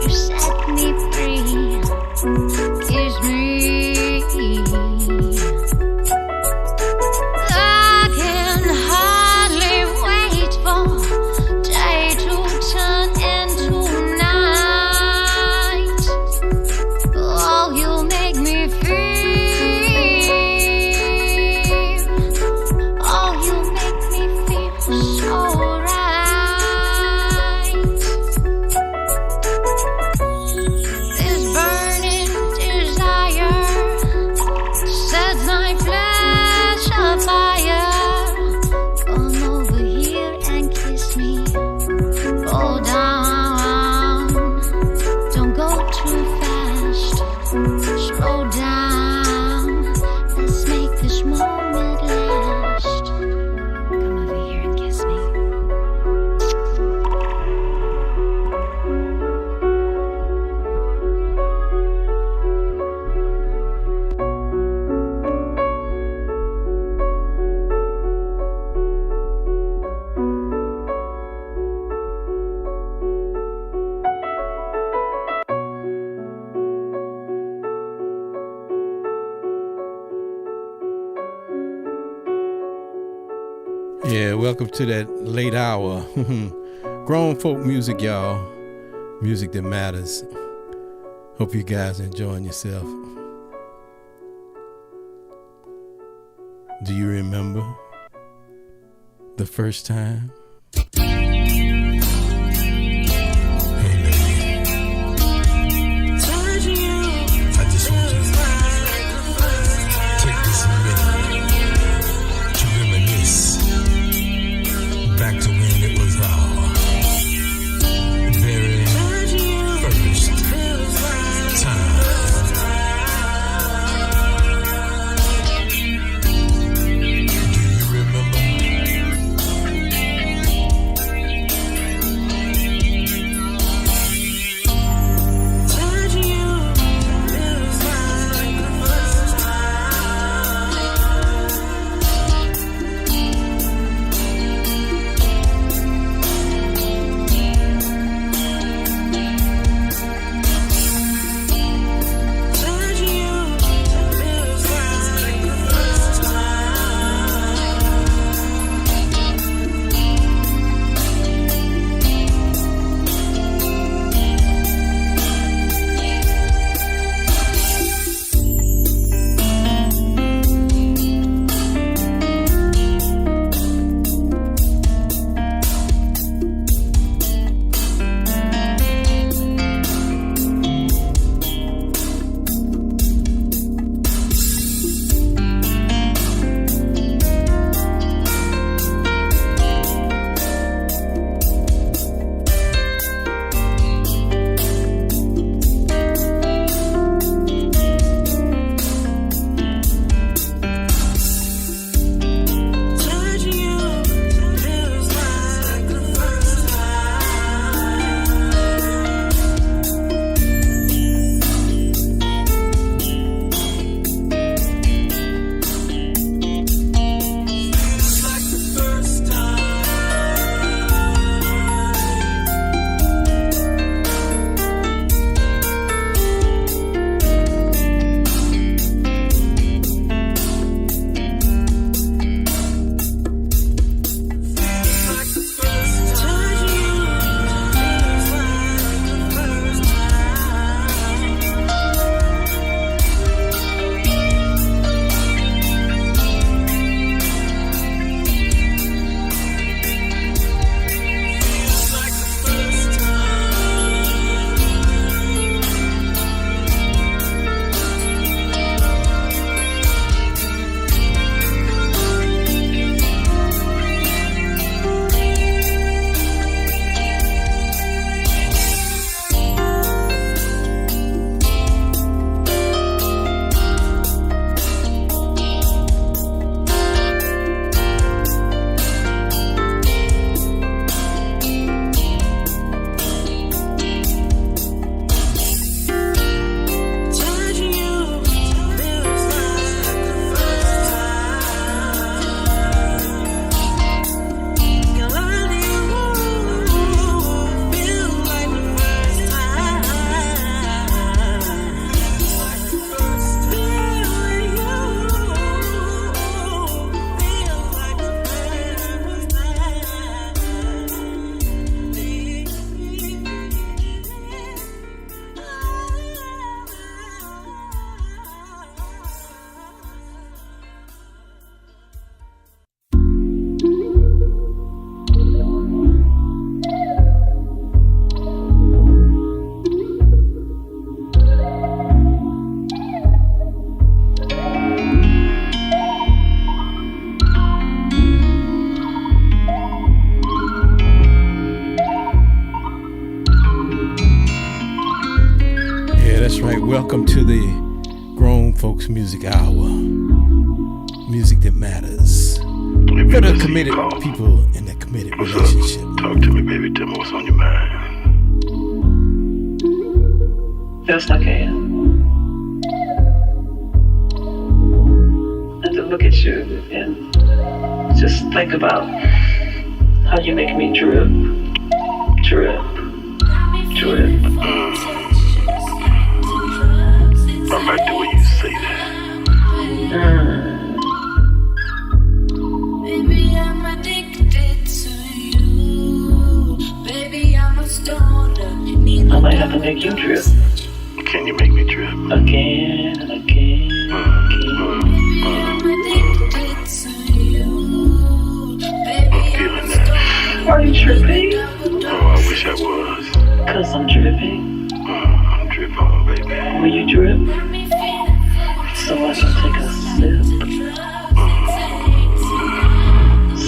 you set me free. Kiss me. I can hardly wait for day to turn into night. Oh, you make me feel. Oh, you make me feel so right. This burning desire sets my flesh afire. Come over here and kiss me. Go down. Don't go too fast. Slow down. Let's make this moment last. Come over here and kiss me. Yeah, welcome to that late hour. Grown folk music, y'all. Music that matters. Hope you guys enjoying yourself. Do you remember the first time? I just want you to take this minute to reminisce back to when it was our very first time. Do you remember? that's right. Welcome to the Grown Folks Music Hour. Music that matters. For the committed people in a committed relationship. Talk to me, baby. Tell me what's on your mind. Best I can. And to look at you and just think about how you make me drip, drip, drip. I like the way you say that. Baby, I'm addicted to you. Baby, I'm a stoner. I might have to make you drip. Can you make me drip? Again and again and again. Baby, I'm addicted to you. Baby, I'm feeling that. Are you tripping? Oh, I wish I was. Cause I'm dripping. I'm drip on, baby. Will you drip? So I can take a sip.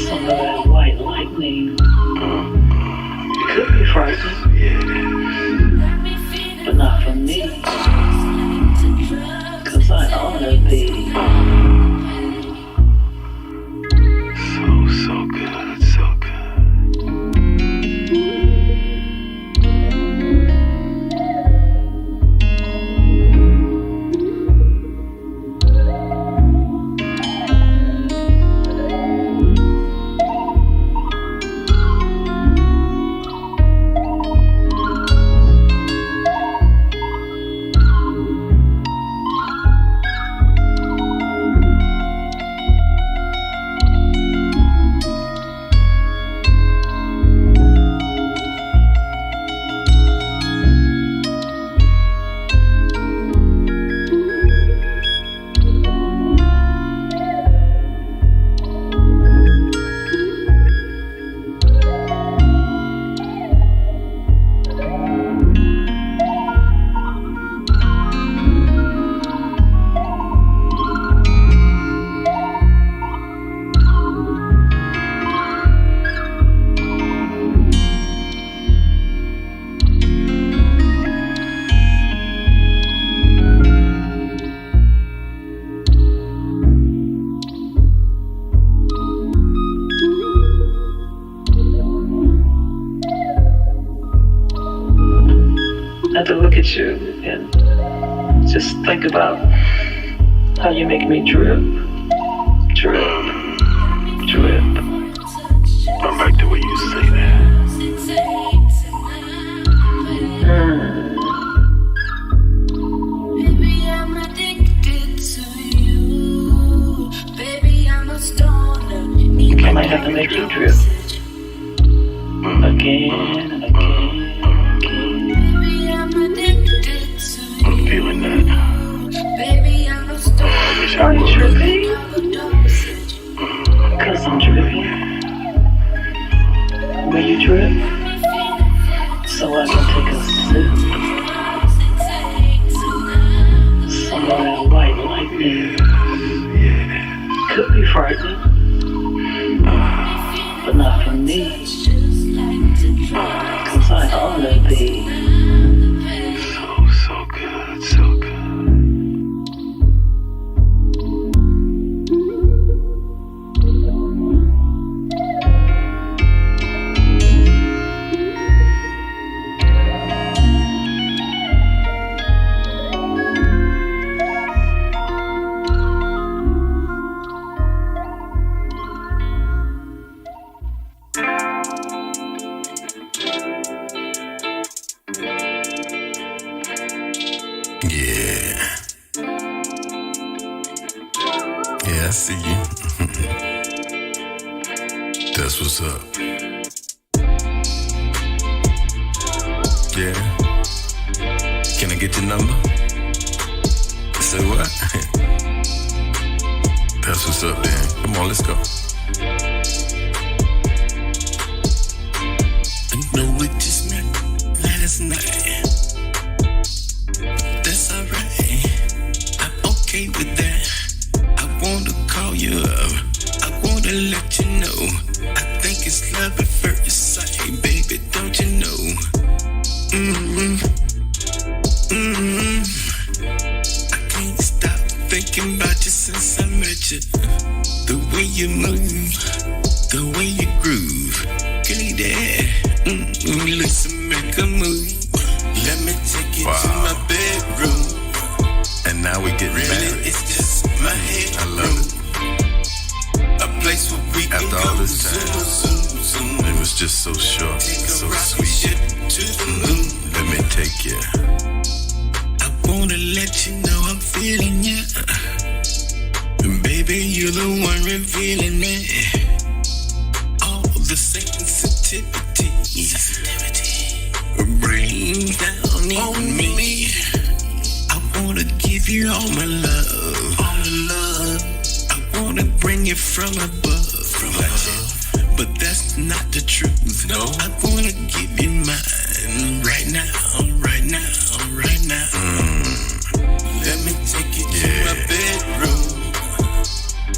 Some of that white lightning. Could be frightening. But not for me. Cause I honor thee. So good, so good. To look at you and just think about how you make me drip, drip, drip. I like the way you say that. Baby, I'm addicted to you. Baby, I'm a stoner. I might have to make you drip again and again. I'm feeling that. Baby, I'm a Oh, I wish I Are you was. tripping? Cause I'm dripping. Will you drip? So I can take a sip. Some of that white lightning. Could be frightening. But not for me. Cause I honor thee. So good, so good. I see you. That's what's up. Yeah. Can I get your number? Say what? That's what's up, then. Come on, let's go. I know we just met last night. That's alright. I'm okay with that. I wanna call you up. I wanna let you know. I think it's love at first sight, baby. Don't you know? Mm-hmm. Mm-hmm. thinking about you since I met you. The way you move, the way you groove. Girl, you there. Let's make a move. Let me take you to my bedroom. And now we get really, married. It's just my head. I love it. Place where we after can all go this time, it was just so short, so sweet. Let me take you. I wanna let you know I'm feeling you. And baby, you're the one revealing it. All the sensitivity bring down on me. I wanna give you all my love, all the love. I wanna bring it from above, but that's not the truth. No, I wanna give you mine right now, right now, right now. Let me take you to my bedroom.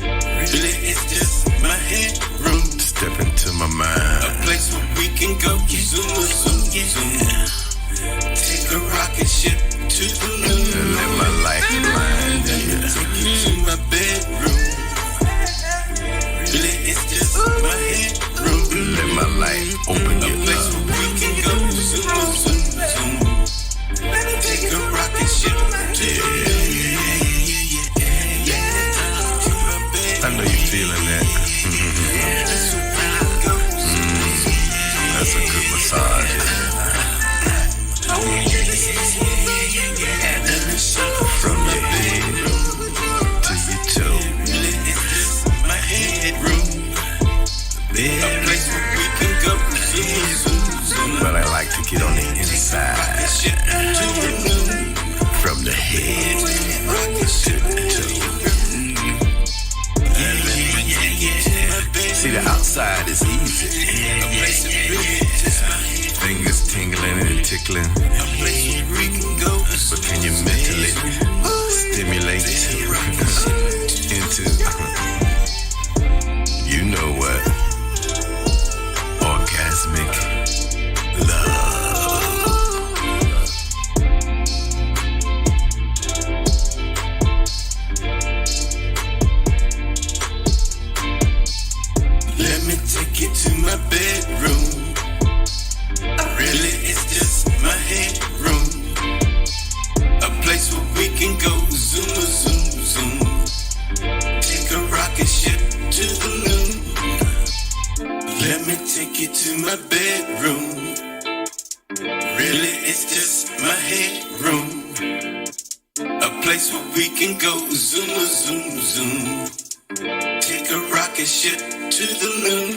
Really, it's just my headroom. Step into my mind. A place where we can go zoom, zoom, zoom. Take a rocket ship to the moon and let my life remind you. Take you to my bedroom. Really, it's just my headroom. Let my light open you up. A place where we can go zoom, zoom, zoom. Take a rocket ship to the moon. I know you're feeling that. That's a good massage. From your head to your toe. My headroom. A place where we can go zoom, zoom, zoom. But I like to get on the inside. From the head to the toe. See, the outside is easy. Fingers tingling and tickling. But can you mentally stimulate into, you know what? Orgasmic love. Let me take you to my bedroom. Really, it's just my headroom. A place where we can go zoom, zoom, zoom. Take a rocket ship to the moon. Let me take you to my bedroom. Really, it's just my headroom. A place where we can go zoom, zoom, zoom. Take a rocket ship to the moon.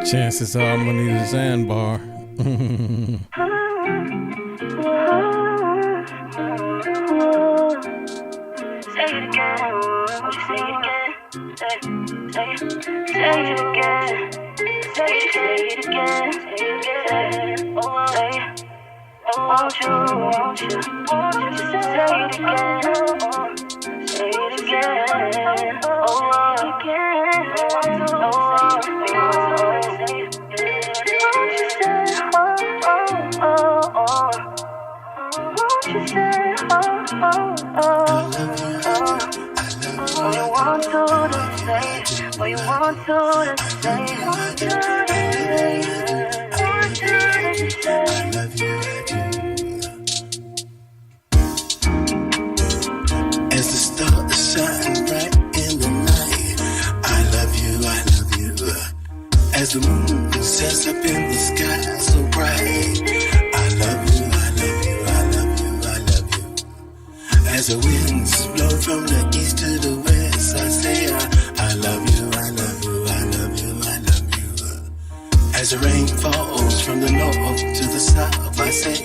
Chances are I'm gonna need a sandbar. Say it again. Won't you say it again? Say it again. Say it again. Oh, won't you say it again? Say it again. Oh, again. As the stars shine bright in the night, I love you, I love you. As the moon sets up in the sky so bright, I love you, I love you, I love you, I love you. As the winds blow from the east to the west, I say I love you, I love you, I love you, I love you. As the rain falls from the north to the south, I say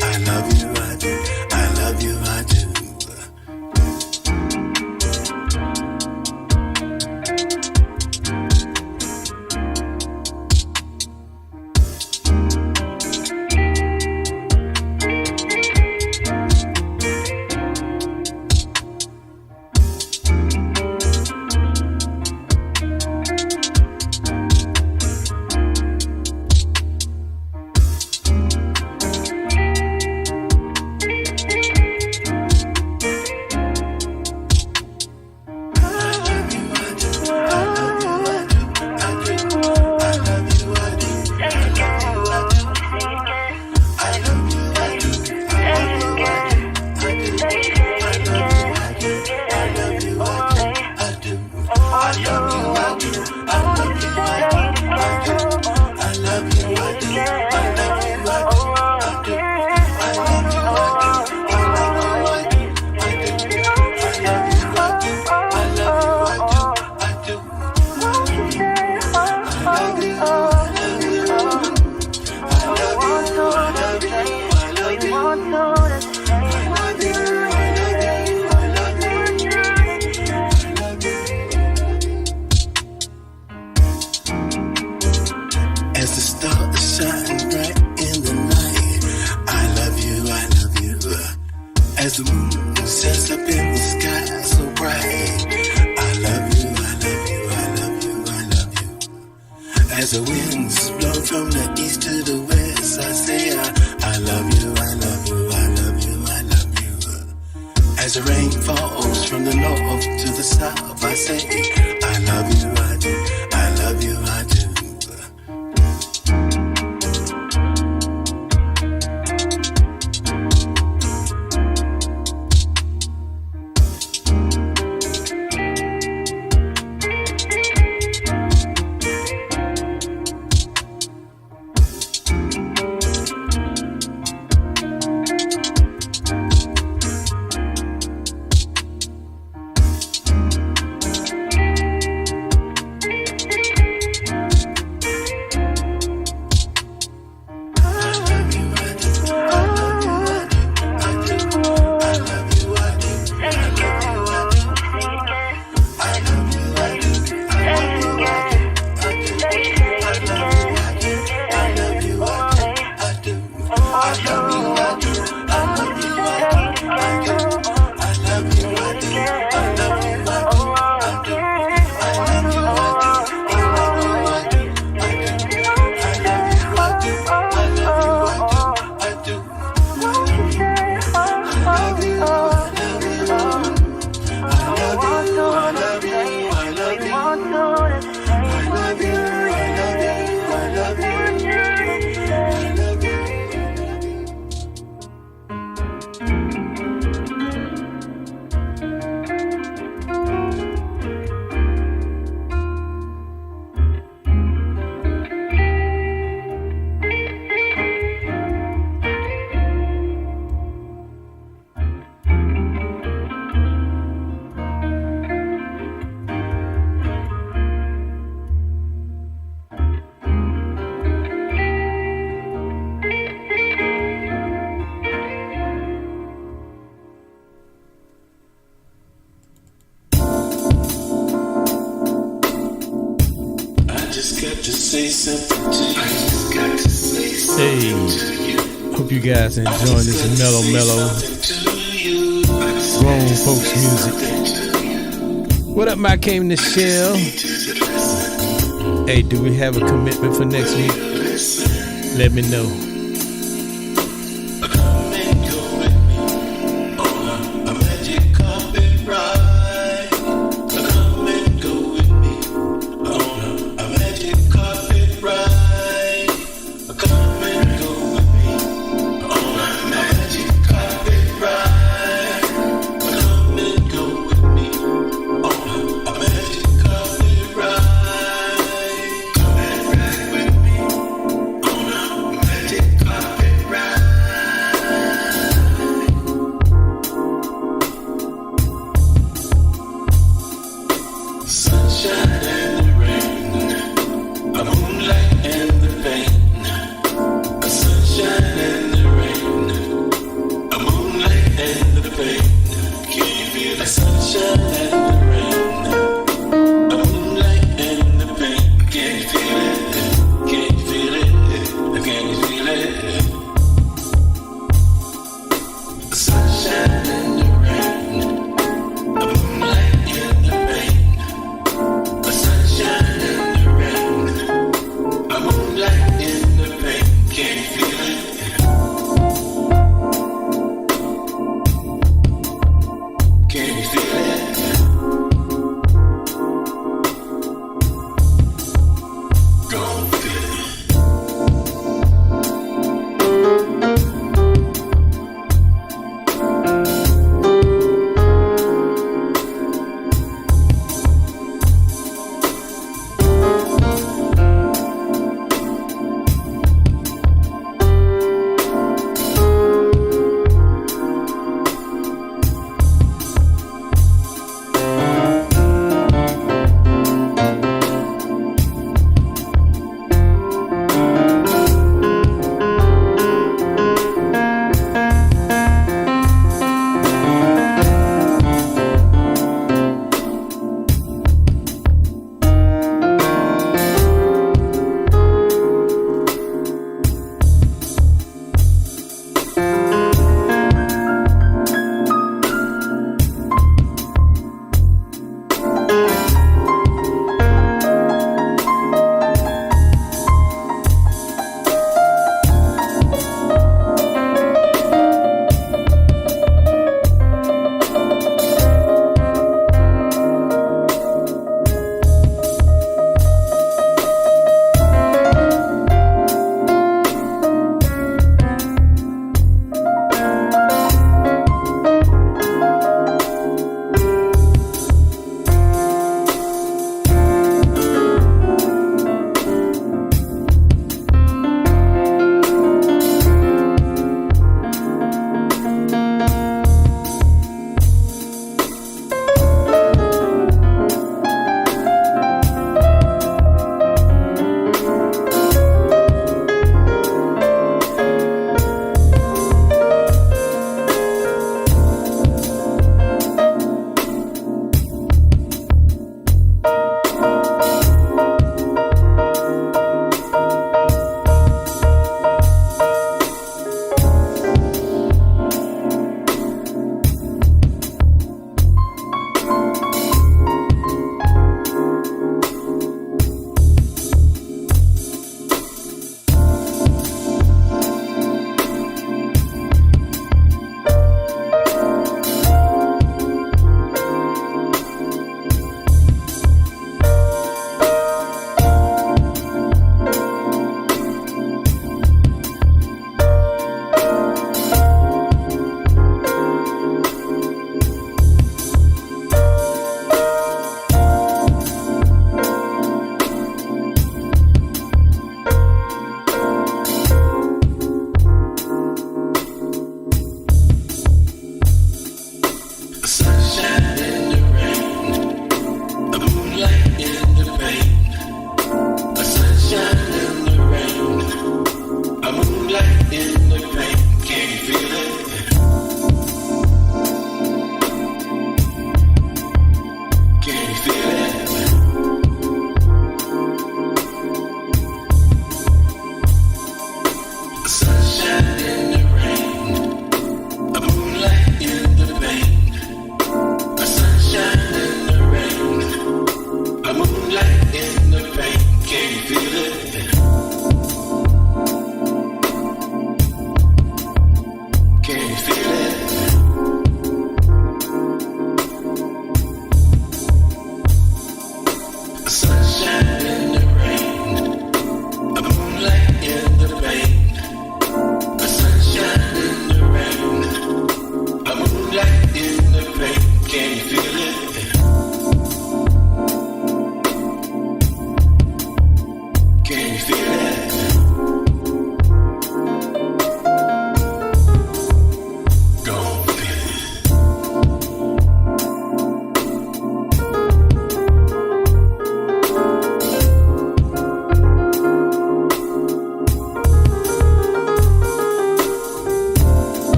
I love you, I do, I love you, I do. as the moon sets up in the sky so bright. I love you, I love you, I love you, I love you. As the winds blow from the east to the west, I say I love you, I love you, I love you, I love you. As the rain falls from the north to the south, I say I love you, I do, I love you, I do. Hey, hope you guys are enjoying this mellow grown folks music. What up, my came to Shell? Hey, do we have a commitment for next week? Let me know.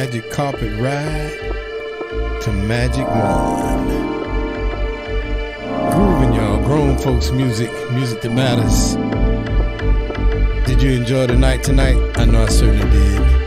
Magic Carpet Ride to Magic Wand. Grooving, y'all. Grown folks music, music that matters. Did you enjoy the night tonight? I know I certainly did.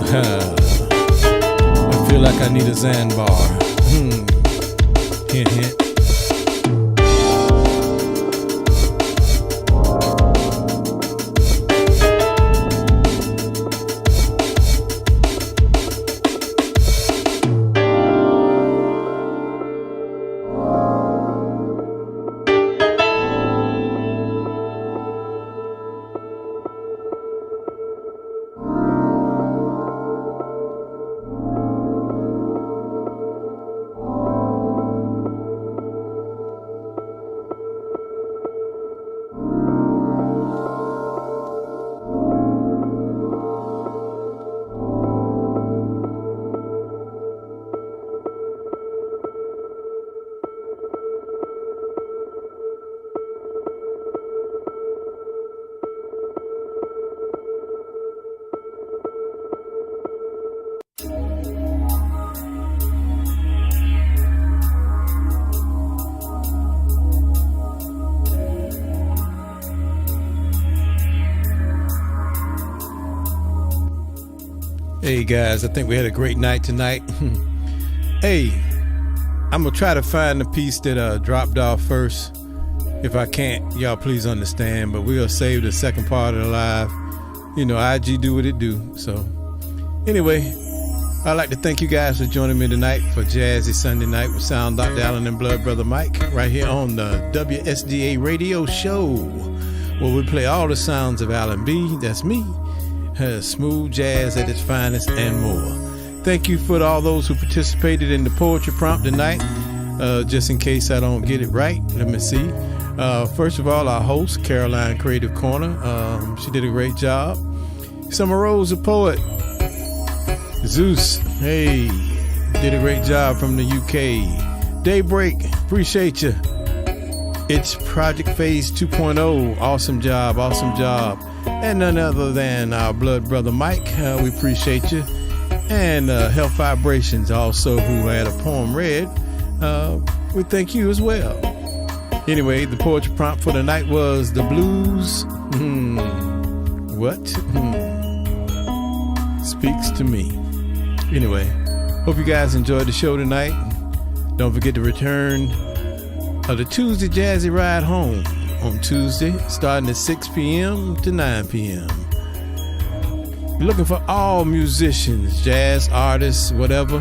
I feel like I need a Zan bar. Hint, hint. Hey guys, I think we had a great night tonight. Hey, I'm gonna try to find the piece that dropped off first. If I can't, y'all please understand, but we'll save the second part of the live. You know, IG do what it do. So anyway, I'd like to thank you guys for joining me tonight for Jazzy Sunday Night with Sound Dr. Allen and Blood Brother Mike right here on the WSDA radio show, where we play all the sounds of Allen B, that's me, smooth jazz at its finest and more. Thank you for all those who participated in the poetry prompt tonight. Just in case I don't get it right, let me see. First of all, our host, Caroline Creative Corner. She did a great job. Summer Rose, a poet. Zeus, hey, did a great job from the UK. Daybreak, appreciate you. It's Project Phase 2.0. Awesome job, awesome job. And none other than our blood brother Mike. We appreciate you. And Health Vibrations also, who had a poem read. We thank you as well. Anyway, the poetry prompt for the night was the blues. What? Speaks to me. Anyway, hope you guys enjoyed the show tonight. Don't forget to return the Tuesday Jazzy Ride Home on Tuesday, starting at 6 p.m. to 9 p.m. We're looking for all musicians, jazz artists, whatever.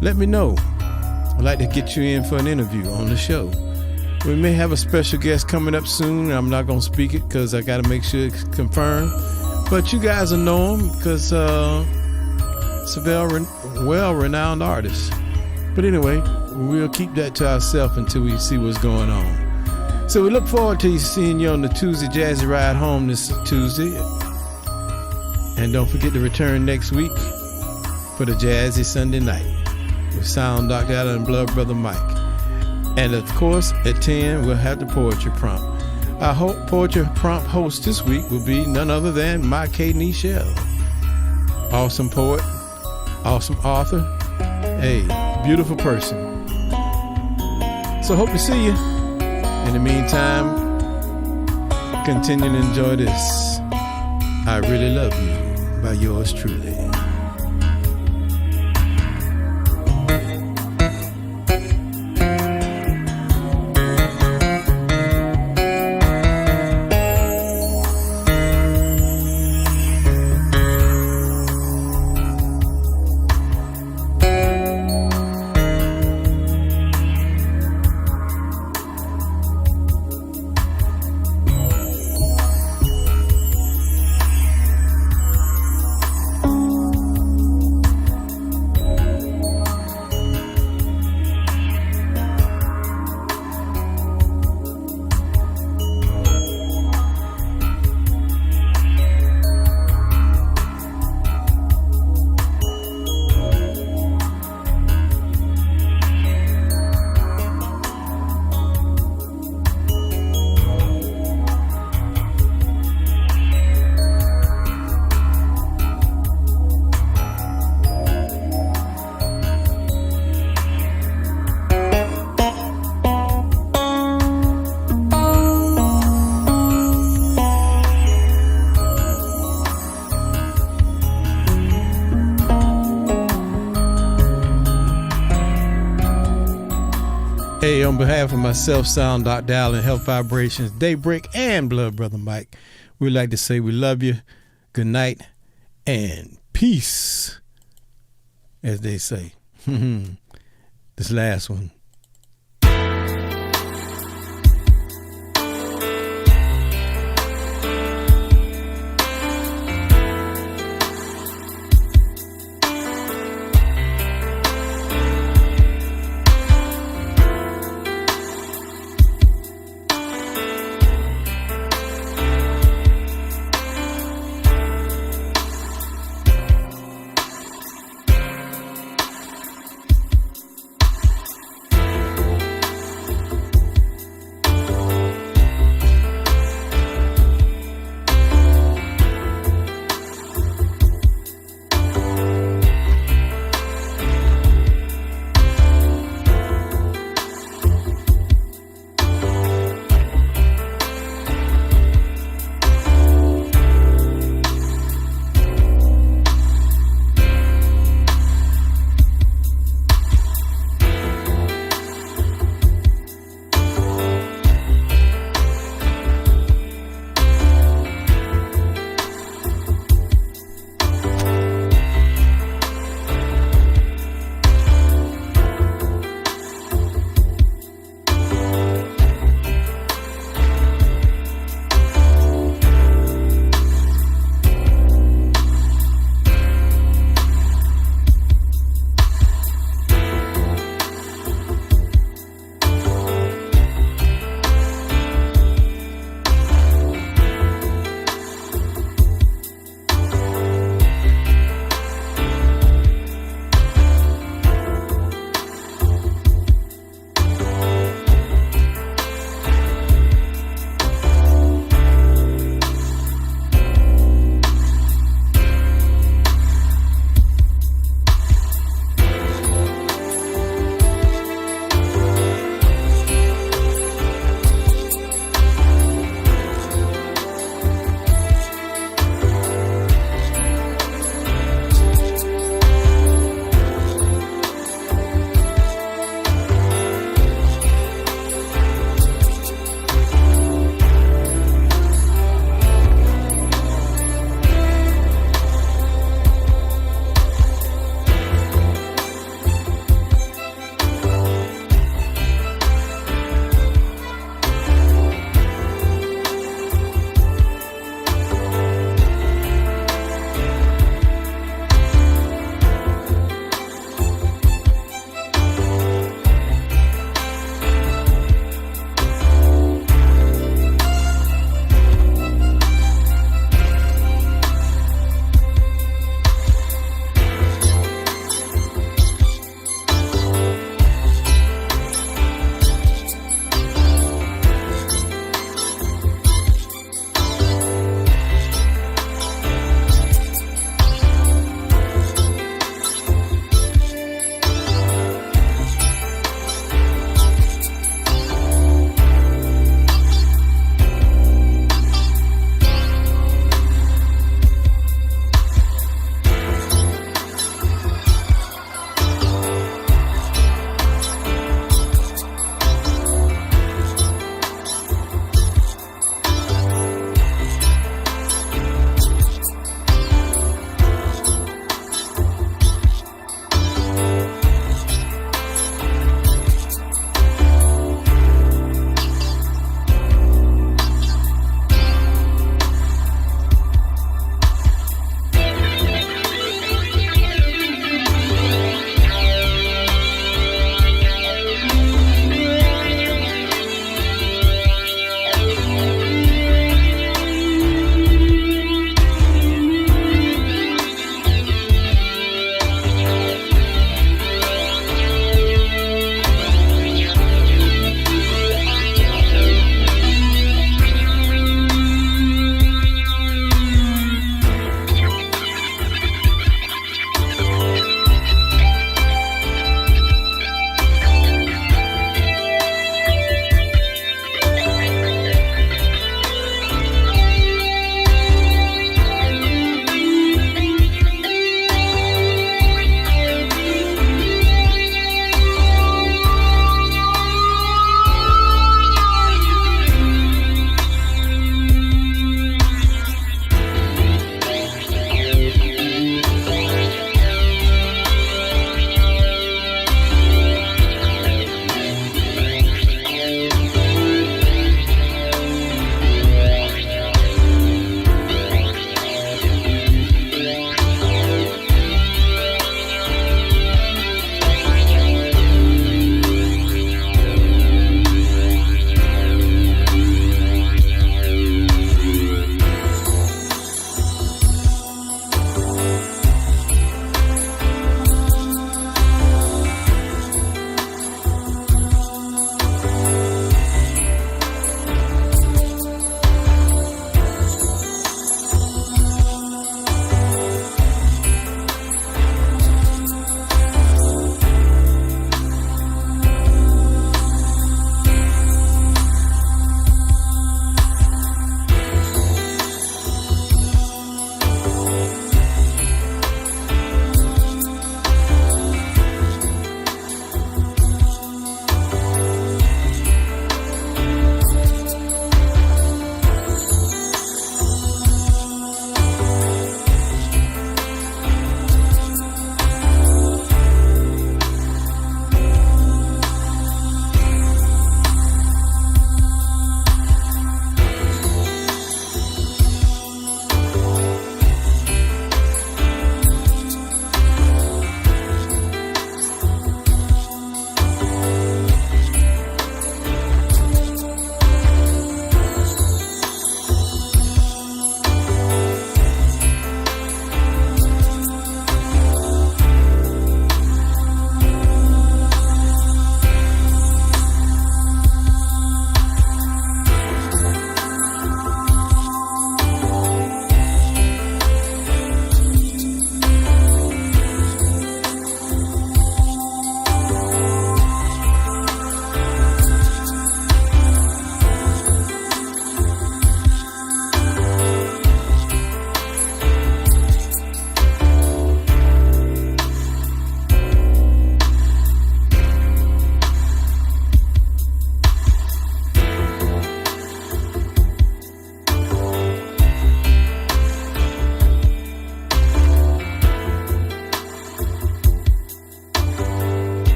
Let me know. I'd like to get you in for an interview on the show. We may have a special guest coming up soon. I'm not going to speak it because I got to make sure it's confirmed. But you guys will know him because it's a well-renowned artist. But anyway, we'll keep that to ourselves until we see what's going on. So we look forward to seeing you on the Tuesday Jazzy Ride Home this Tuesday. And don't forget to return next week for the Jazzy Sunday Night with Sound Dr. Allen and Blood Brother Mike. And of course, at 10, we'll have the poetry prompt. Our poetry prompt host this week will be none other than my K. Nichelle. Awesome poet, awesome author, hey, beautiful person. So hope to see you. In the meantime, continue to enjoy this. I Really Love You by yours truly. Hey, on behalf of myself, Sound Dr. Allen, Health Vibrations, Daybreak, and Blood Brother Mike, we'd like to say we love you, good night, and peace, as they say. This last one